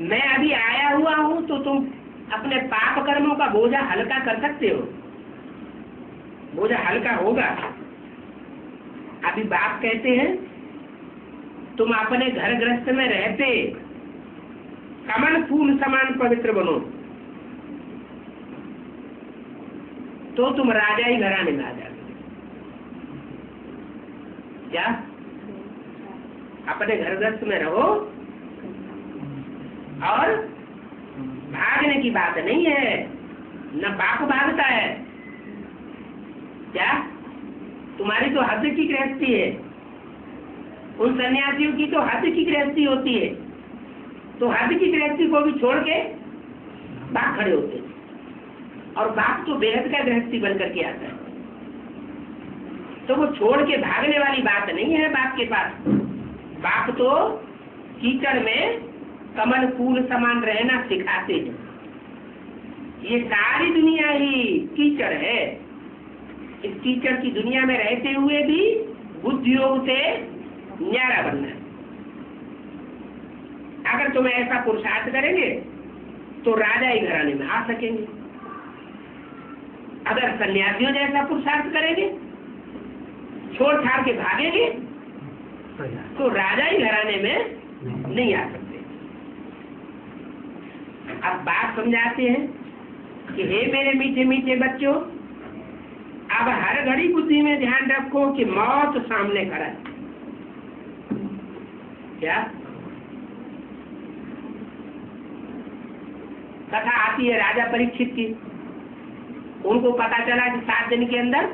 मैं अभी आया हुआ हूँ तो तुम अपने पाप कर्मों का बोझा हल्का कर सकते हो, बोझा हल्का होगा। अभी बाप कहते हैं तुम अपने घर गृहस्थ में रहते कमल फूल समान पवित्र बनो, तो तुम राजाई घराने में आ जाओगे। क्या अपने घर गृहस्थ में रहो, और भागने की बात नहीं है, न बाप भागता है। क्या तुम्हारी तो हद की गृहस्थी है, उन सन्यासियों की तो हद की गृहस्थी होती है, तो हद की गृहस्थी को भी छोड़ के भाग खड़े होते हैं। और बाप तो बेहद का गृहस्थी बन करके आता है, तो वो छोड़ के भागने वाली बात नहीं है बाप के पास। बाप तो कीचड़ में कमल फूल समान रहना सिखाते हैं। ये सारी दुनिया ही कीचड़ है, इस कीचड़ की दुनिया में रहते हुए भी बुद्धि योग से न्यारा बनना है। अगर तुम ऐसा पुरुषार्थ करेंगे तो राजा ही घराने में आ सकेंगे। अगर सन्यासियों जैसा पुरुषार्थ करेंगे, छोड़ छाड़ के भागेंगे, तो राजा ही घराने में नहीं आ सकते। अब बात समझाते हैं कि हे मेरे मीठे मीठे बच्चों, अब हर घड़ी बुद्धि में ध्यान रखो कि मौत सामने खड़ा है। क्या कथा आती है राजा परीक्षित की, उनको पता चला कि 7 दिन के अंदर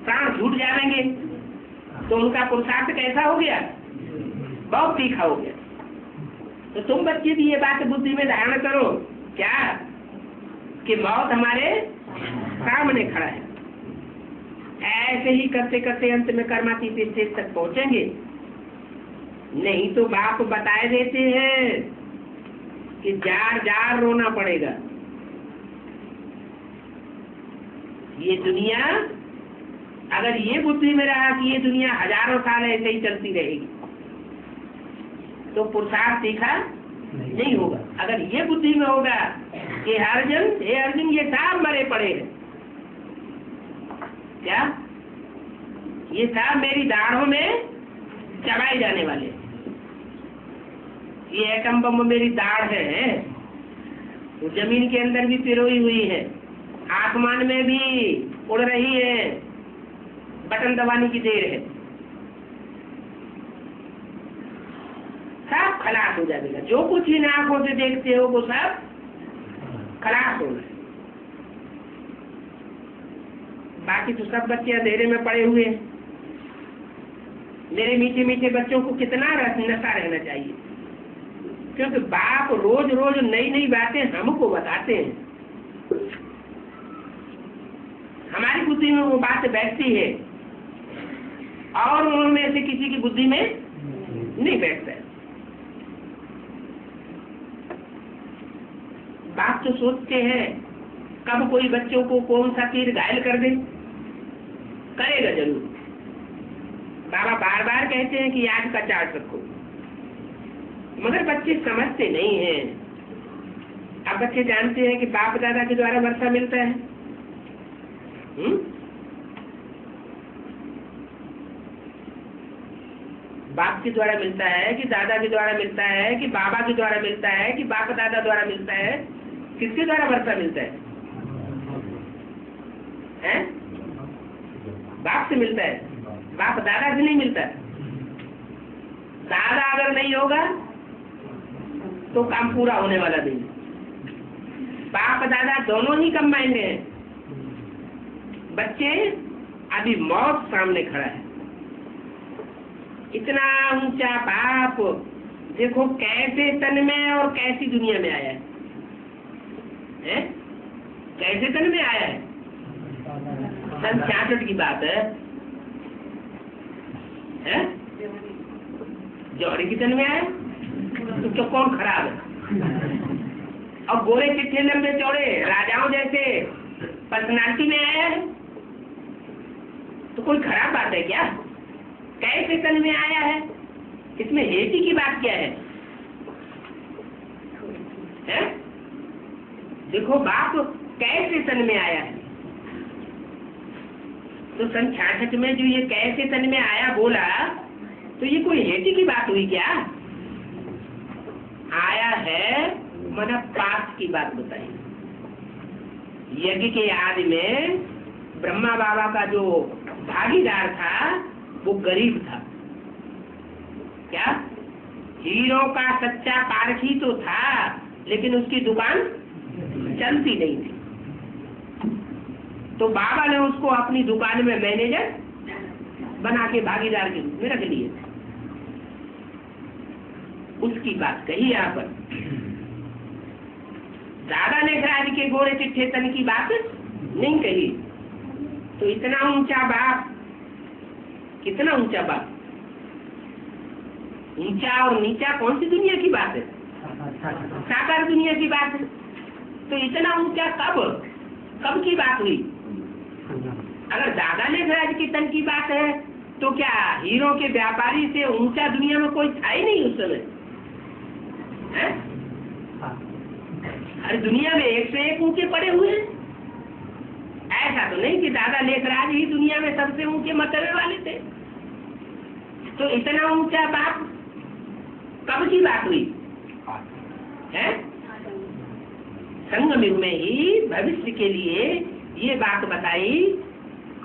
प्राण छूट जाएंगे, तो उनका पुरुषार्थ कैसा हो गया, बहुत तीखा हो गया। तो तुम बच्चे भी ये बात बुद्धि में धारण करो, क्या कि मौत हमारे सामने खड़ा है। ऐसे ही करते करते अंत में कर्मातीत स्टेज तक पहुंचेंगे। नहीं तो बाप बताए देते हैं कि जार जार रोना पड़ेगा। ये दुनिया, अगर ये बुद्धि में रहा कि ये दुनिया हजारों साल ऐसे ही चलती रहेगी, तो पुरुषार्थ तीखा नहीं होगा। अगर ये बुद्धि में होगा कि हे अर्जुन ये सब मरे पड़े हैं, क्या ये सब मेरी दाढ़ों में चबाए जाने वाले, ये एटम बम मेरी दाढ़ है, तो जमीन के अंदर भी पिरोई हुई है, आसमान में भी उड़ रही है, बटन दबाने की देर है, सब खलास हो जाएगा। जो कुछ इन आंखों से देखते हो वो सब खलास होना है। बाकी तो सब बच्चे अंधेरे में पड़े हुए हैं। मेरे मीठे मीठे बच्चों को कितना नशा रहना चाहिए, क्योंकि बाप रोज रोज नई नई बातें हमको बताते हैं। हमारी बुद्धि में वो बात बैठती है और उनमें से किसी की बुद्धि में नहीं बैठता है। बाप तो सोचते हैं कब कोई बच्चों को कौन सा तीर घायल कर दे, करेगा जरूर। बाबा बार बार कहते हैं कि आज का चार्ट रखो, मगर बच्चे समझते नहीं हैं। अब बच्चे जानते हैं कि बाप दादा के द्वारा वर्षा मिलता है, बाप के द्वारा मिलता है कि दादा के द्वारा मिलता है कि बाबा के द्वारा मिलता है कि बाप दादा द्वारा मिलता है, किसके द्वारा वर्षा मिलता है? हैं? बाप से मिलता है, बाप दादा से नहीं मिलता है। दादा अगर नहीं होगा तो काम पूरा होने वाला नहीं। बाप दादा दोनों ही कंबाइंड हैं। बच्चे अभी मौत सामने खड़ा है, इतना ऊंचा बाप देखो कैसे तन में और कैसी दुनिया में आया है? कैसे तन में आया है? 66 की बात है? जौहरी के तन में आया तो क्या कौन खराब है? और गोरे चिट्ठे लंबे चौड़े राजाओं जैसे पर्सनालिटी में आया है तो कोई खराब बात है क्या? कैसे तन में आया है, इसमें हेती की बात क्या है? देखो बाप कैसे तन में आया है, तो सन 66 में जो ये कैसे तन में आया बोला तो ये कोई हेती की बात हुई क्या? आया है मना पास की बात बताई। यज्ञ के आदि में ब्रह्मा बाबा का जो भागीदार था वो गरीब था। क्या हीरो का सच्चा पारखी तो था लेकिन उसकी दुकान चलती नहीं थी, तो बाबा ने उसको अपनी दुकान में मैनेजर बना के भागीदार के रूप में रख लिए। उसकी बात कही यहाँ पर। दादा लेखराज के गोरे चिट्ठे तन की बात नहीं कही। तो इतना ऊंचा बाप, कितना ऊंचा बाप, ऊंचा और नीचा कौन सी दुनिया की बात है? साकार दुनिया की बात है। तो इतना ऊंचा कब की बात हुई? अगर दादा लेखराज के तन की बात है तो क्या हीरो के व्यापारी से ऊंचा दुनिया में कोई था ही नहीं उस समय? अरे दुनिया में एक से एक ऊंचे पड़े हुए हैं। ऐसा तो नहीं कि दादा लेखराज ही दुनिया में सबसे ऊंचे मर्तबे वाले थे। तो इतना ऊंचा बाप कब की बात हुई है? संगम युग में ही भविष्य के लिए ये बात बताई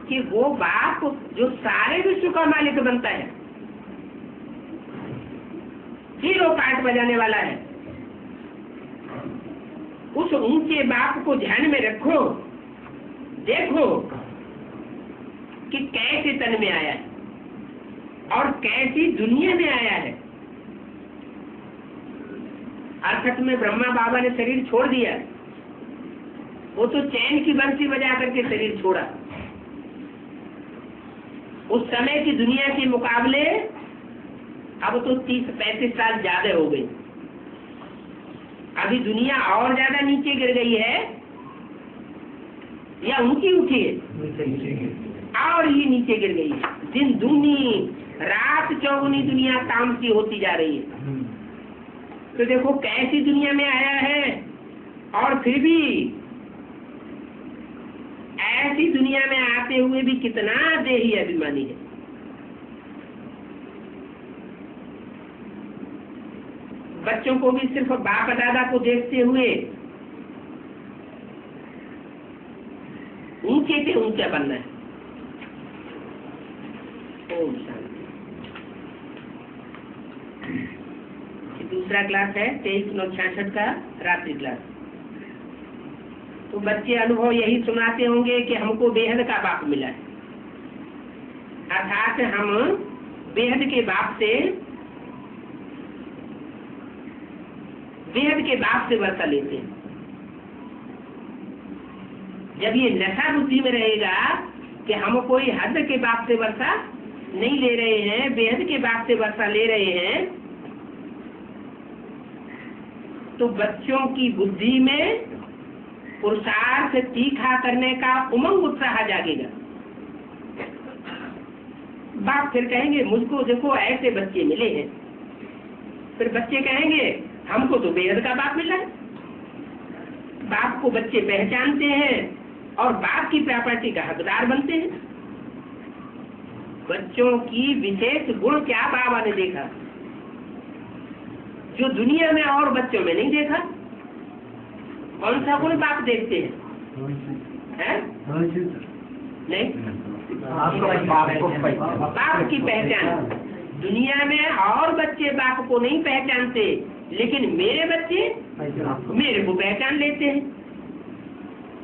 कि वो बाप जो सारे विश्व का मालिक बनता है, हीरो पार्ट बजाने वाला है, उस ऊंचे बाप को ध्यान में रखो, देखो कि कैसे तन में आया है और कैसी दुनिया में आया है। अर्थात में ब्रह्मा बाबा ने शरीर छोड़ दिया, वो तो चैन की बंसी बजा करके शरीर छोड़ा। उस समय की दुनिया के मुकाबले अब तो 30-35 साल ज्यादा हो गई। अभी दुनिया और ज्यादा नीचे गिर गई है या ऊंची उठी है? और ये नीचे गिर गई है। दिन दुनी रात चौगुनी दुनिया तामसी होती जा रही है। तो देखो कैसी दुनिया में आया है, और फिर भी ऐसी दुनिया में आते हुए भी कितना देही अभिमानी है। बच्चों को भी सिर्फ बाप दादा को देखते हुए ऊंचे से ऊंचा बनना है। ओम शांति। दूसरा क्लास है 23/9/66 का रात्रि क्लास। तो बच्चे अनुभव यही सुनाते होंगे कि हमको बेहद का बाप मिला है, अर्थात हम बेहद के बाप से वर्षा लेते हैं। जब ये नशा बुद्धि में रहेगा कि हम कोई हद के बाप से वर्षा नहीं ले रहे हैं, बेहद के बाप से वर्षा ले रहे हैं, तो बच्चों की बुद्धि में पुरुषार्थ तीखा करने का उमंग उत्साह जागेगा। बाप फिर कहेंगे मुझको देखो ऐसे बच्चे मिले हैं। फिर बच्चे कहेंगे हमको तो बेहद का बाप मिला है। बाप को बच्चे पहचानते हैं और बाप की प्रॉपर्टी का हकदार बनते हैं। बच्चों की विशेष गुण क्या बाबा ने देखा जो दुनिया में और बच्चों में नहीं देखा? कौन सा गुण बाप देखते हैं? नहीं, बाप की पहचान। दुनिया में और बच्चे बाप को नहीं पहचानते, लेकिन मेरे बच्चे मेरे को पहचान लेते हैं।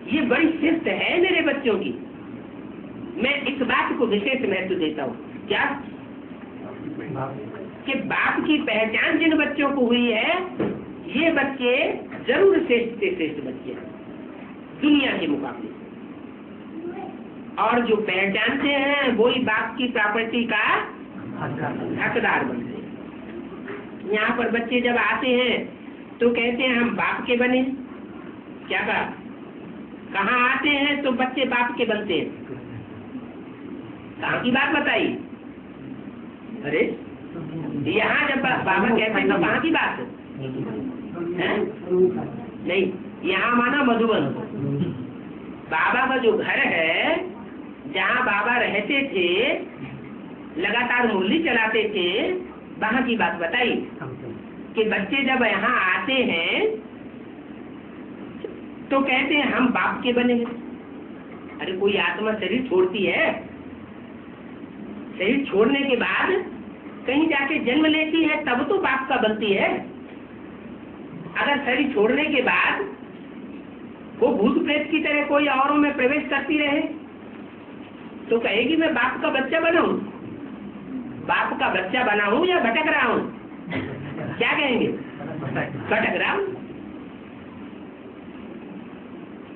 ये बड़ी शिफ्ट है मेरे बच्चों की। मैं इस बात को विशेष महत्व देता हूँ। क्या कि बाप की पहचान जिन बच्चों को हुई है, ये बच्चे जरूर श्रेष्ठ से श्रेष्ठ बच्चे हैं दुनिया के मुकाबले। और जो पहचानते हैं वही बाप की प्रॉपर्टी का हकदार बनते हैं। यहाँ पर बच्चे जब आते हैं तो कहते हैं हम बाप के बने। क्या कहा? कहाँ आते हैं तो बच्चे बाप के बनते हैं। कहाँ की बात बताई? अरे यहाँ जब बाबा कहते हैं तो कहाँ की बात है? नहीं, यहाँ माना मधुबन। बाबा का जो घर है, जहाँ बाबा रहते थे, लगातार मुरली चलाते थे, वहाँ की बात बताई कि बच्चे जब यहाँ आते हैं तो कहते हैं हम बाप के बने। अरे कोई आत्मा शरीर छोड़ती है, शरीर छोड़ने के बाद कहीं जाके जन्म लेती है, तब तो बाप का बनती है। अगर शरीर छोड़ने के बाद वो भूत प्रेत की तरह कोई औरों में प्रवेश करती रहे तो कहेगी मैं बाप का बच्चा बना हूं, बाप का बच्चा बना हूं या भटक रहा हूं? क्या कहेंगे? भटक रहा हूं।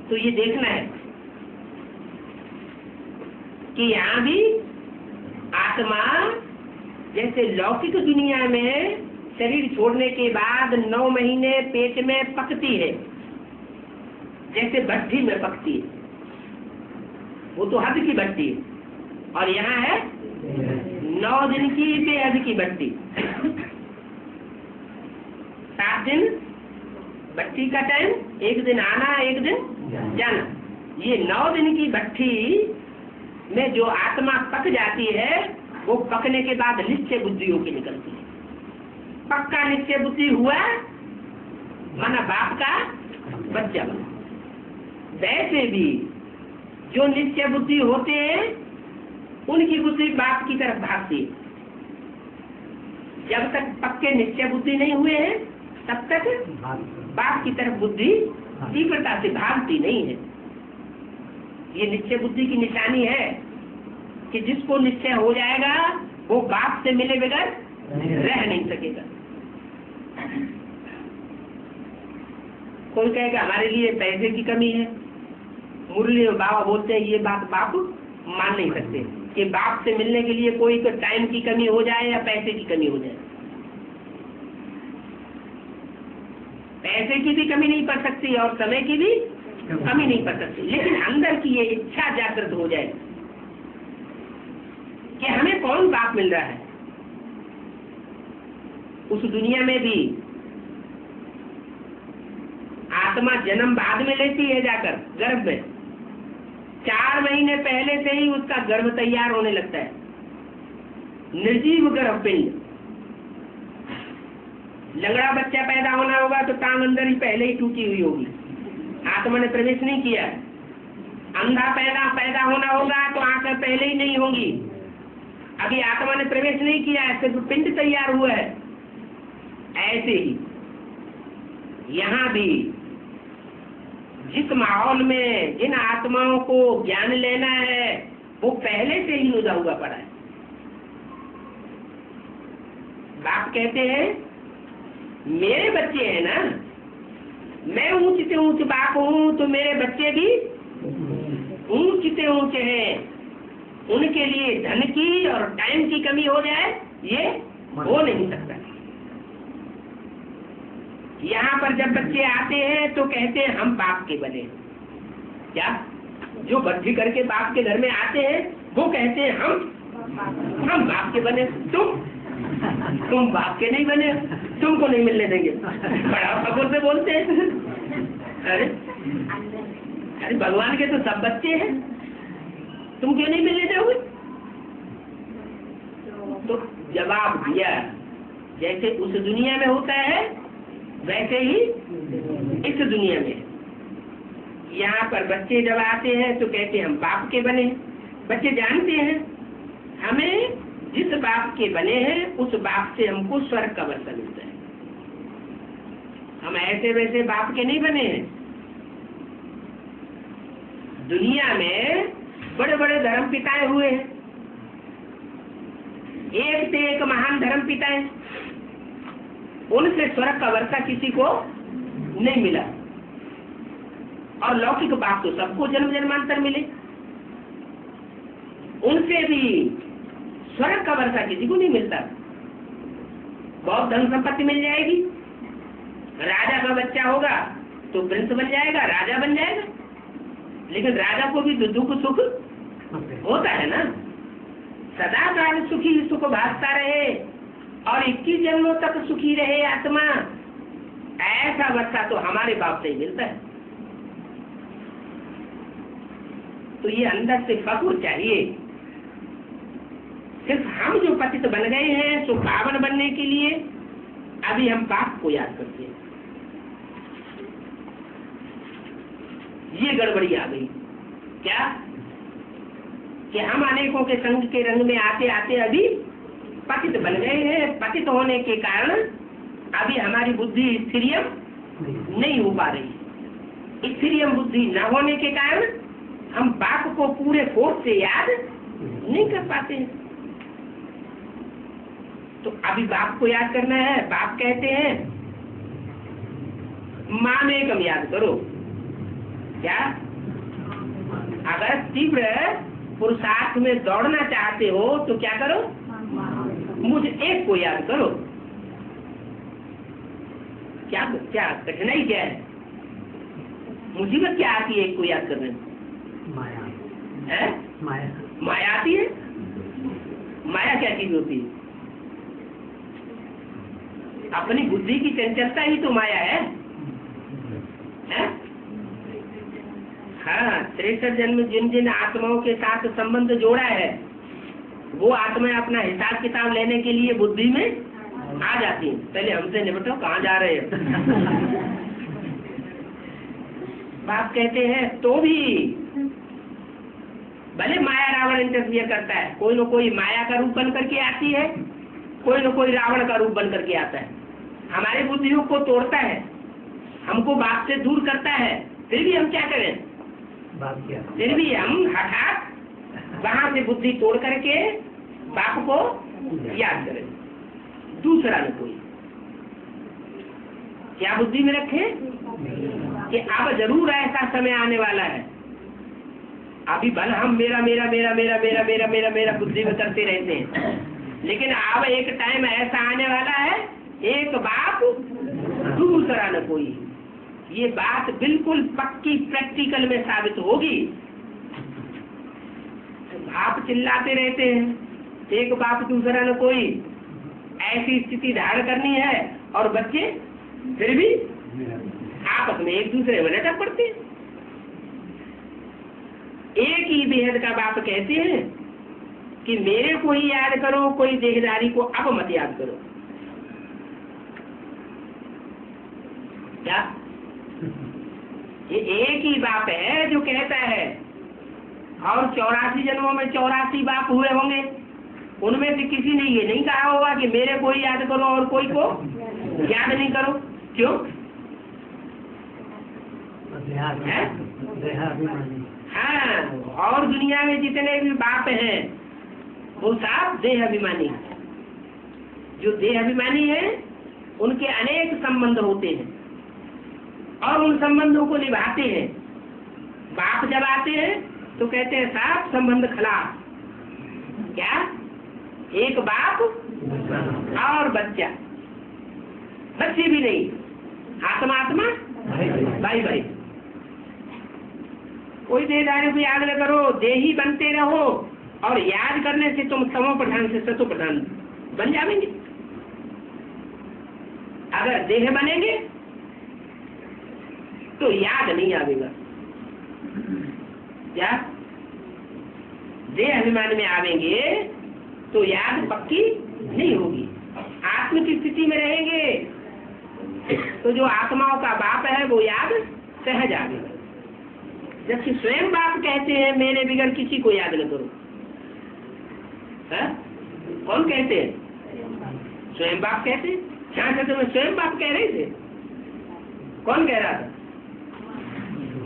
तो ये देखना है कि यहाँ भी आत्मा जैसे लौकिक दुनिया में शरीर छोड़ने के बाद 9 महीने पेट में पकती है, जैसे भट्टी में पकती है, वो तो हद की भट्टी है, और यहाँ है 9 दिन की बेहद की भट्टी। 7 दिन भट्टी का टाइम, 1 दिन आना 1 दिन जाना। ये 9 दिन की भट्टी में जो आत्मा पक जाती है, वो पकने के बाद निश्चय बुद्धि होकर निकलती है। पक्का निश्चय बुद्धि हुआ माना बाप का बच्चा बना। वैसे भी जो निश्चय बुद्धि होते हैं उनकी बुद्धि बाप की तरफ भागती है। जब तक पक्के निश्चय बुद्धि नहीं हुए हैं तब तक बाप की तरफ बुद्धि तीव्रता से भागती नहीं है। ये निश्चय बुद्धि की निशानी है कि जिसको निश्चय हो जाएगा वो बाप से मिले बगैर रह नहीं सकेगा। कोई कहेगा हमारे लिए पैसे की कमी है, मुरली और बाबा बोलते हैं ये बात बाप मान नहीं सकते कि बाप से मिलने के लिए कोई तो टाइम की कमी हो जाए या पैसे की कमी हो जाए। पैसे की भी कमी नहीं पड़ सकती और समय की भी कमी नहीं पड़ सकती, लेकिन अंदर की ये इच्छा जागृत हो जाए कि हमें कौन बाप मिल रहा है। उस दुनिया में भी आत्मा जन्म बाद में लेती है, जाकर गर्भ में 4 महीने पहले से ही उसका गर्भ तैयार होने लगता है। निर्जीव गर्भपिंड, लंगड़ा बच्चा पैदा होना होगा तो टांग अंदर ही पहले ही टूटी हुई होगी, आत्मा ने प्रवेश नहीं किया। अंधा पैदा होना होगा तो आंखें पहले ही नहीं होंगी, अभी आत्मा ने प्रवेश नहीं किया है, सिर्फ पिंड तैयार हुआ है। ऐसे ही यहाँ भी जिस माहौल में जिन आत्माओं को ज्ञान लेना है वो पहले से ही लुदा हुआ पड़ा है। बाप कहते हैं मेरे बच्चे हैं ना, मैं ऊंच से ऊंच बाप हूं तो मेरे बच्चे भी ऊंच से ऊंचे हैं। उनके लिए धन की और टाइम की कमी हो जाए ये हो नहीं सकता। यहाँ पर जब बच्चे आते हैं तो कहते हैं हम बाप के बने। क्या जो बद्धी करके बाप के घर में आते हैं वो कहते हैं हम बाप के बने। तुम बाप के नहीं बने, तुमको नहीं मिलने देंगे। बड़ा खबर से बोलते हैं। अरे भगवान के तो सब बच्चे हैं, तुम क्यों नहीं मिलने दोगे? तो जवाब दिया जैसे उस दुनिया में होता है वैसे ही इस दुनिया में। यहाँ पर बच्चे जब आते हैं तो कहते हैं हम बाप के बने। बच्चे जानते हैं हमें जिस बाप के बने हैं उस बाप से हमको स्वर्ग का वर्षा मिलता है। हम ऐसे वैसे बाप के नहीं बने हैं। दुनिया में बड़े बड़े धर्म पिताएं हुए हैं, एक से एक महान धर्म पिताएं, उनसे स्वर्ग का वर्षा किसी को नहीं मिला। और लौकिक बाप तो सबको जन्म जन्मांतर मिले, उनसे भी स्वर्ग का वर्षा किसी को नहीं मिलता। बहुत धन संपत्ति मिल जाएगी। राजा का बच्चा होगा तो प्रिंस बन जाएगा, राजा बन जाएगा। लेकिन राजा को भी दुख सुख होता है ना। सदा काल सुखी सुख भासता रहे और 21 जन्मों तक सुखी रहे आत्मा, ऐसा बच्चा तो हमारे बाप से ही मिलता है। तो ये अंदर से फक्र चाहिए। सिर्फ हम जो पतित बन गए हैं सो पावन बनने के लिए अभी हम बाप को याद करते हैं। ये गड़बड़ी आ गई क्या कि हम अनेकों के संग के रंग में आते आते अभी पतित बन गए हैं। पतित होने के कारण अभी हमारी बुद्धि स्थिरियम नहीं हो पा रही। स्थिरियम बुद्धि न होने के कारण हम बाप को पूरे फोर्स से याद नहीं कर पाते हैं। तो अभी बाप को याद करना है। बाप कहते हैं माँ में कम याद करो। क्या? अगर तीव्र पुरुषार्थ में दौड़ना चाहते हो तो क्या करो? मुझे एक को याद करो। क्या क्या कठिनाई क्या है? मुसीबत क्या आती है एक को याद करने में? माया है? माया आती है। माया क्या चीज होती है? अपनी बुद्धि की चंचलता ही तो माया है? हाँ, 63 जन्म जिन जिन आत्माओं के साथ संबंध जोड़ा है वो आत्माएं अपना हिसाब किताब लेने के लिए बुद्धि में आ जाती हैं। पहले हमसे निपटो, कहाँ जा रहे हैं? बाप कहते हैं तो भी भले माया रावण इंटरफियर करता है, कोई न कोई माया का रूप बन करके आती है, कोई न कोई रावण का रूप बन करके आता है, हमारे बुद्धियों को तोड़ता है, हमको बाप से दूर करता है। फिर भी हम क्या करें? फिर भी हम हठात वहां से बुद्धि तोड़ करके बाप को याद करें। दूसरा न कोई क्या बुद्धि में रखे कि अब जरूर ऐसा समय आने वाला है। अभी भले हम मेरा मेरा मेरा मेरा मेरा मेरा मेरा मेरा बुद्धि में करते रहते हैं, लेकिन अब एक टाइम ऐसा आने वाला है, एक बाप दूसरा न कोई। ये बात बिल्कुल पक्की प्रैक्टिकल में साबित होगी। बाप चिल्लाते रहते हैं, एक बाप दूसरा न कोई, ऐसी स्थिति धारण करनी है और बच्चे फिर भी आपस में एक दूसरे में लटक पड़ते हैं। एक ही बेहद का बाप कहते हैं कि मेरे को ही याद करो, कोई देहदारी को अब मत याद करो। क्या? ये एक ही बाप है जो कहता है, और 84 जन्मों में 84 बाप हुए होंगे, उनमें से किसी ने ये नहीं कहा होगा कि मेरे को ही याद करो और कोई को याद नहीं करो। क्यों? हाँ, और दुनिया में जितने भी बाप हैं वो सब देह अभिमानी। जो देह अभिमानी है उनके अनेक संबंध होते हैं और उन संबंधों को निभाते हैं। बाप जब आते हैं तो कहते हैं साफ संबंध खिलाफ। क्या? एक बाप और बच्चा, बच्चे भी नहीं, आत्मा आत्मा भाई भाई। कोई देहदारी को याद न करो, देही बनते रहो और याद करने से तुम तमो प्रधान से सतो प्रधान बन जाएंगे। अगर देह बनेंगे तो याद नहीं आवेगा। क्या? देह अभिमान में आवेंगे तो याद पक्की नहीं होगी। आत्म की स्थिति में रहेंगे तो जो आत्माओं का बाप है वो याद सहज आवेगा। जबकि स्वयं बाप कहते हैं मेरे बिगड़ किसी को याद न करो। है? कौन कहते हैं? स्वयं बाप कहते हैं। शास्त्र में स्वयं बाप कह रहे थे। कौन कह रहा था?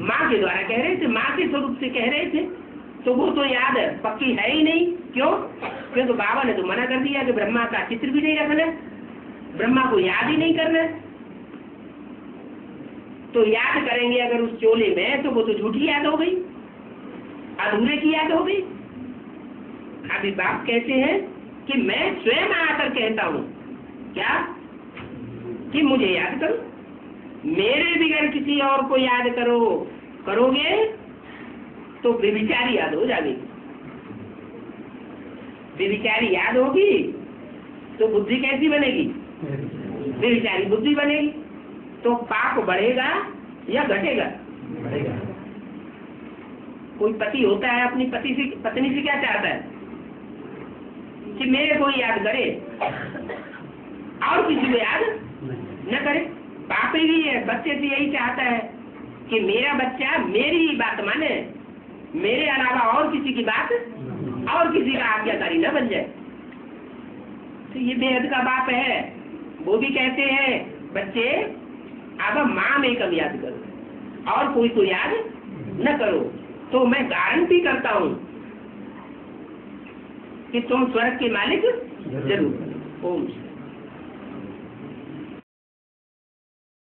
माँ के द्वारा कह रहे थे, माँ के स्वरूप से कह रहे थे। तो वो तो याद पक्की है ही नहीं। क्यों? क्योंकि बाबा ने तो मना कर दिया कि ब्रह्मा का चित्र भी नहीं रखना, ब्रह्मा को याद ही नहीं करना। तो याद करेंगे अगर उस चोले में तो वो तो झूठी याद हो गई, अधूरे की याद हो गई। अभी बाप कहते हैं कि मैं स्वयं आकर कहता हूँ क्या कि मुझे याद करो, मेरे बगैर किसी और को याद करोगे तो बेविचारी याद हो जाएगी। बेविचारी याद होगी तो बुद्धि कैसी बनेगी? बेविचारी बुद्धि बनेगी। तो पाप बढ़ेगा या घटेगा? बढ़ेगा। कोई पति होता है अपनी पत्नी से क्या चाहता है कि मेरे को याद करे और किसी को याद न करे। पाप ही है, बच्चे से यही चाहता है कि मेरा बच्चा मेरी ही बात माने, मेरे अलावा और किसी की बात और किसी का आज्ञाकारी न बन जाए। तो ये बेहद का बाप है। वो भी कहते हैं बच्चे अब माँ में कम याद करो और कोई को याद न करो। तो मैं गारंटी करता हूँ कि तुम स्वर्ग के मालिक जरूर। ओम